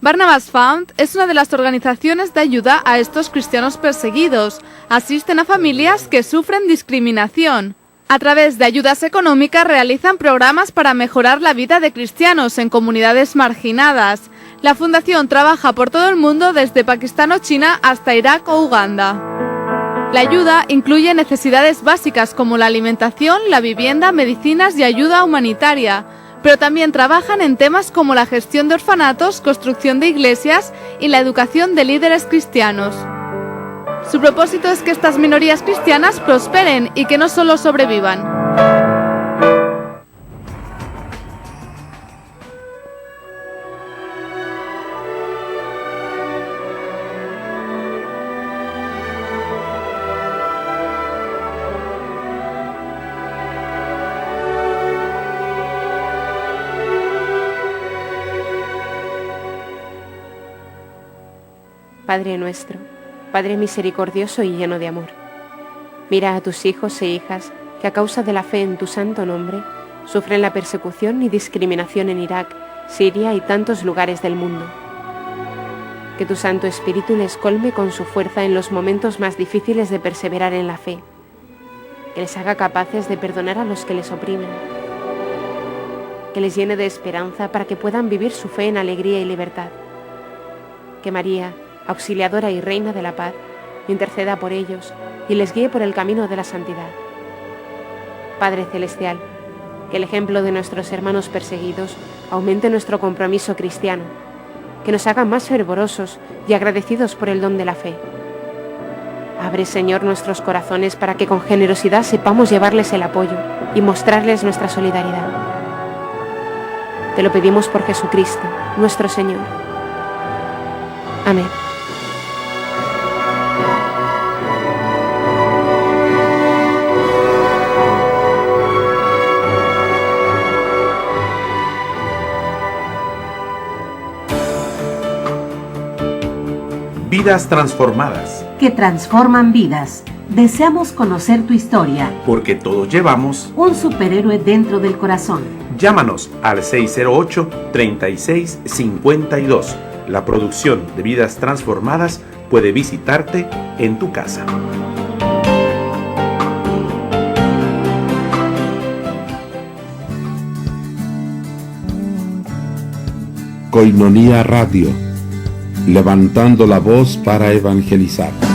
Barnabas Fund es una de las organizaciones de ayuda a estos cristianos perseguidos. Asisten a familias que sufren discriminación. A través de ayudas económicas realizan programas para mejorar la vida de cristianos en comunidades marginadas. La fundación trabaja por todo el mundo desde Pakistán o China hasta Irak o Uganda. La ayuda incluye necesidades básicas como la alimentación, la vivienda, medicinas y ayuda humanitaria, pero también trabajan en temas como la gestión de orfanatos, construcción de iglesias y la educación de líderes cristianos. Su propósito es que estas minorías cristianas prosperen y que no solo sobrevivan. Padre nuestro, Padre misericordioso y lleno de amor, mira a tus hijos e hijas que a causa de la fe en tu santo nombre sufren la persecución y discriminación en Irak, Siria y tantos lugares del mundo. Que tu Santo Espíritu les colme con su fuerza en los momentos más difíciles de perseverar en la fe, que les haga capaces de perdonar a los que les oprimen, que les llene de esperanza para que puedan vivir su fe en alegría y libertad. Que María, auxiliadora y reina de la paz, interceda por ellos y les guíe por el camino de la santidad. Padre Celestial, que el ejemplo de nuestros hermanos perseguidos aumente nuestro compromiso cristiano, que nos haga más fervorosos y agradecidos por el don de la fe. Abre, Señor, nuestros corazones para que con generosidad sepamos llevarles el apoyo y mostrarles nuestra solidaridad. Te lo pedimos por Jesucristo, nuestro Señor. Amén. Vidas transformadas. Que transforman vidas. Deseamos conocer tu historia. Porque todos llevamos un superhéroe dentro del corazón. Llámanos al 608-3652. La producción de Vidas Transformadas puede visitarte en tu casa. Koinonia Radio, levantando la voz para evangelizar.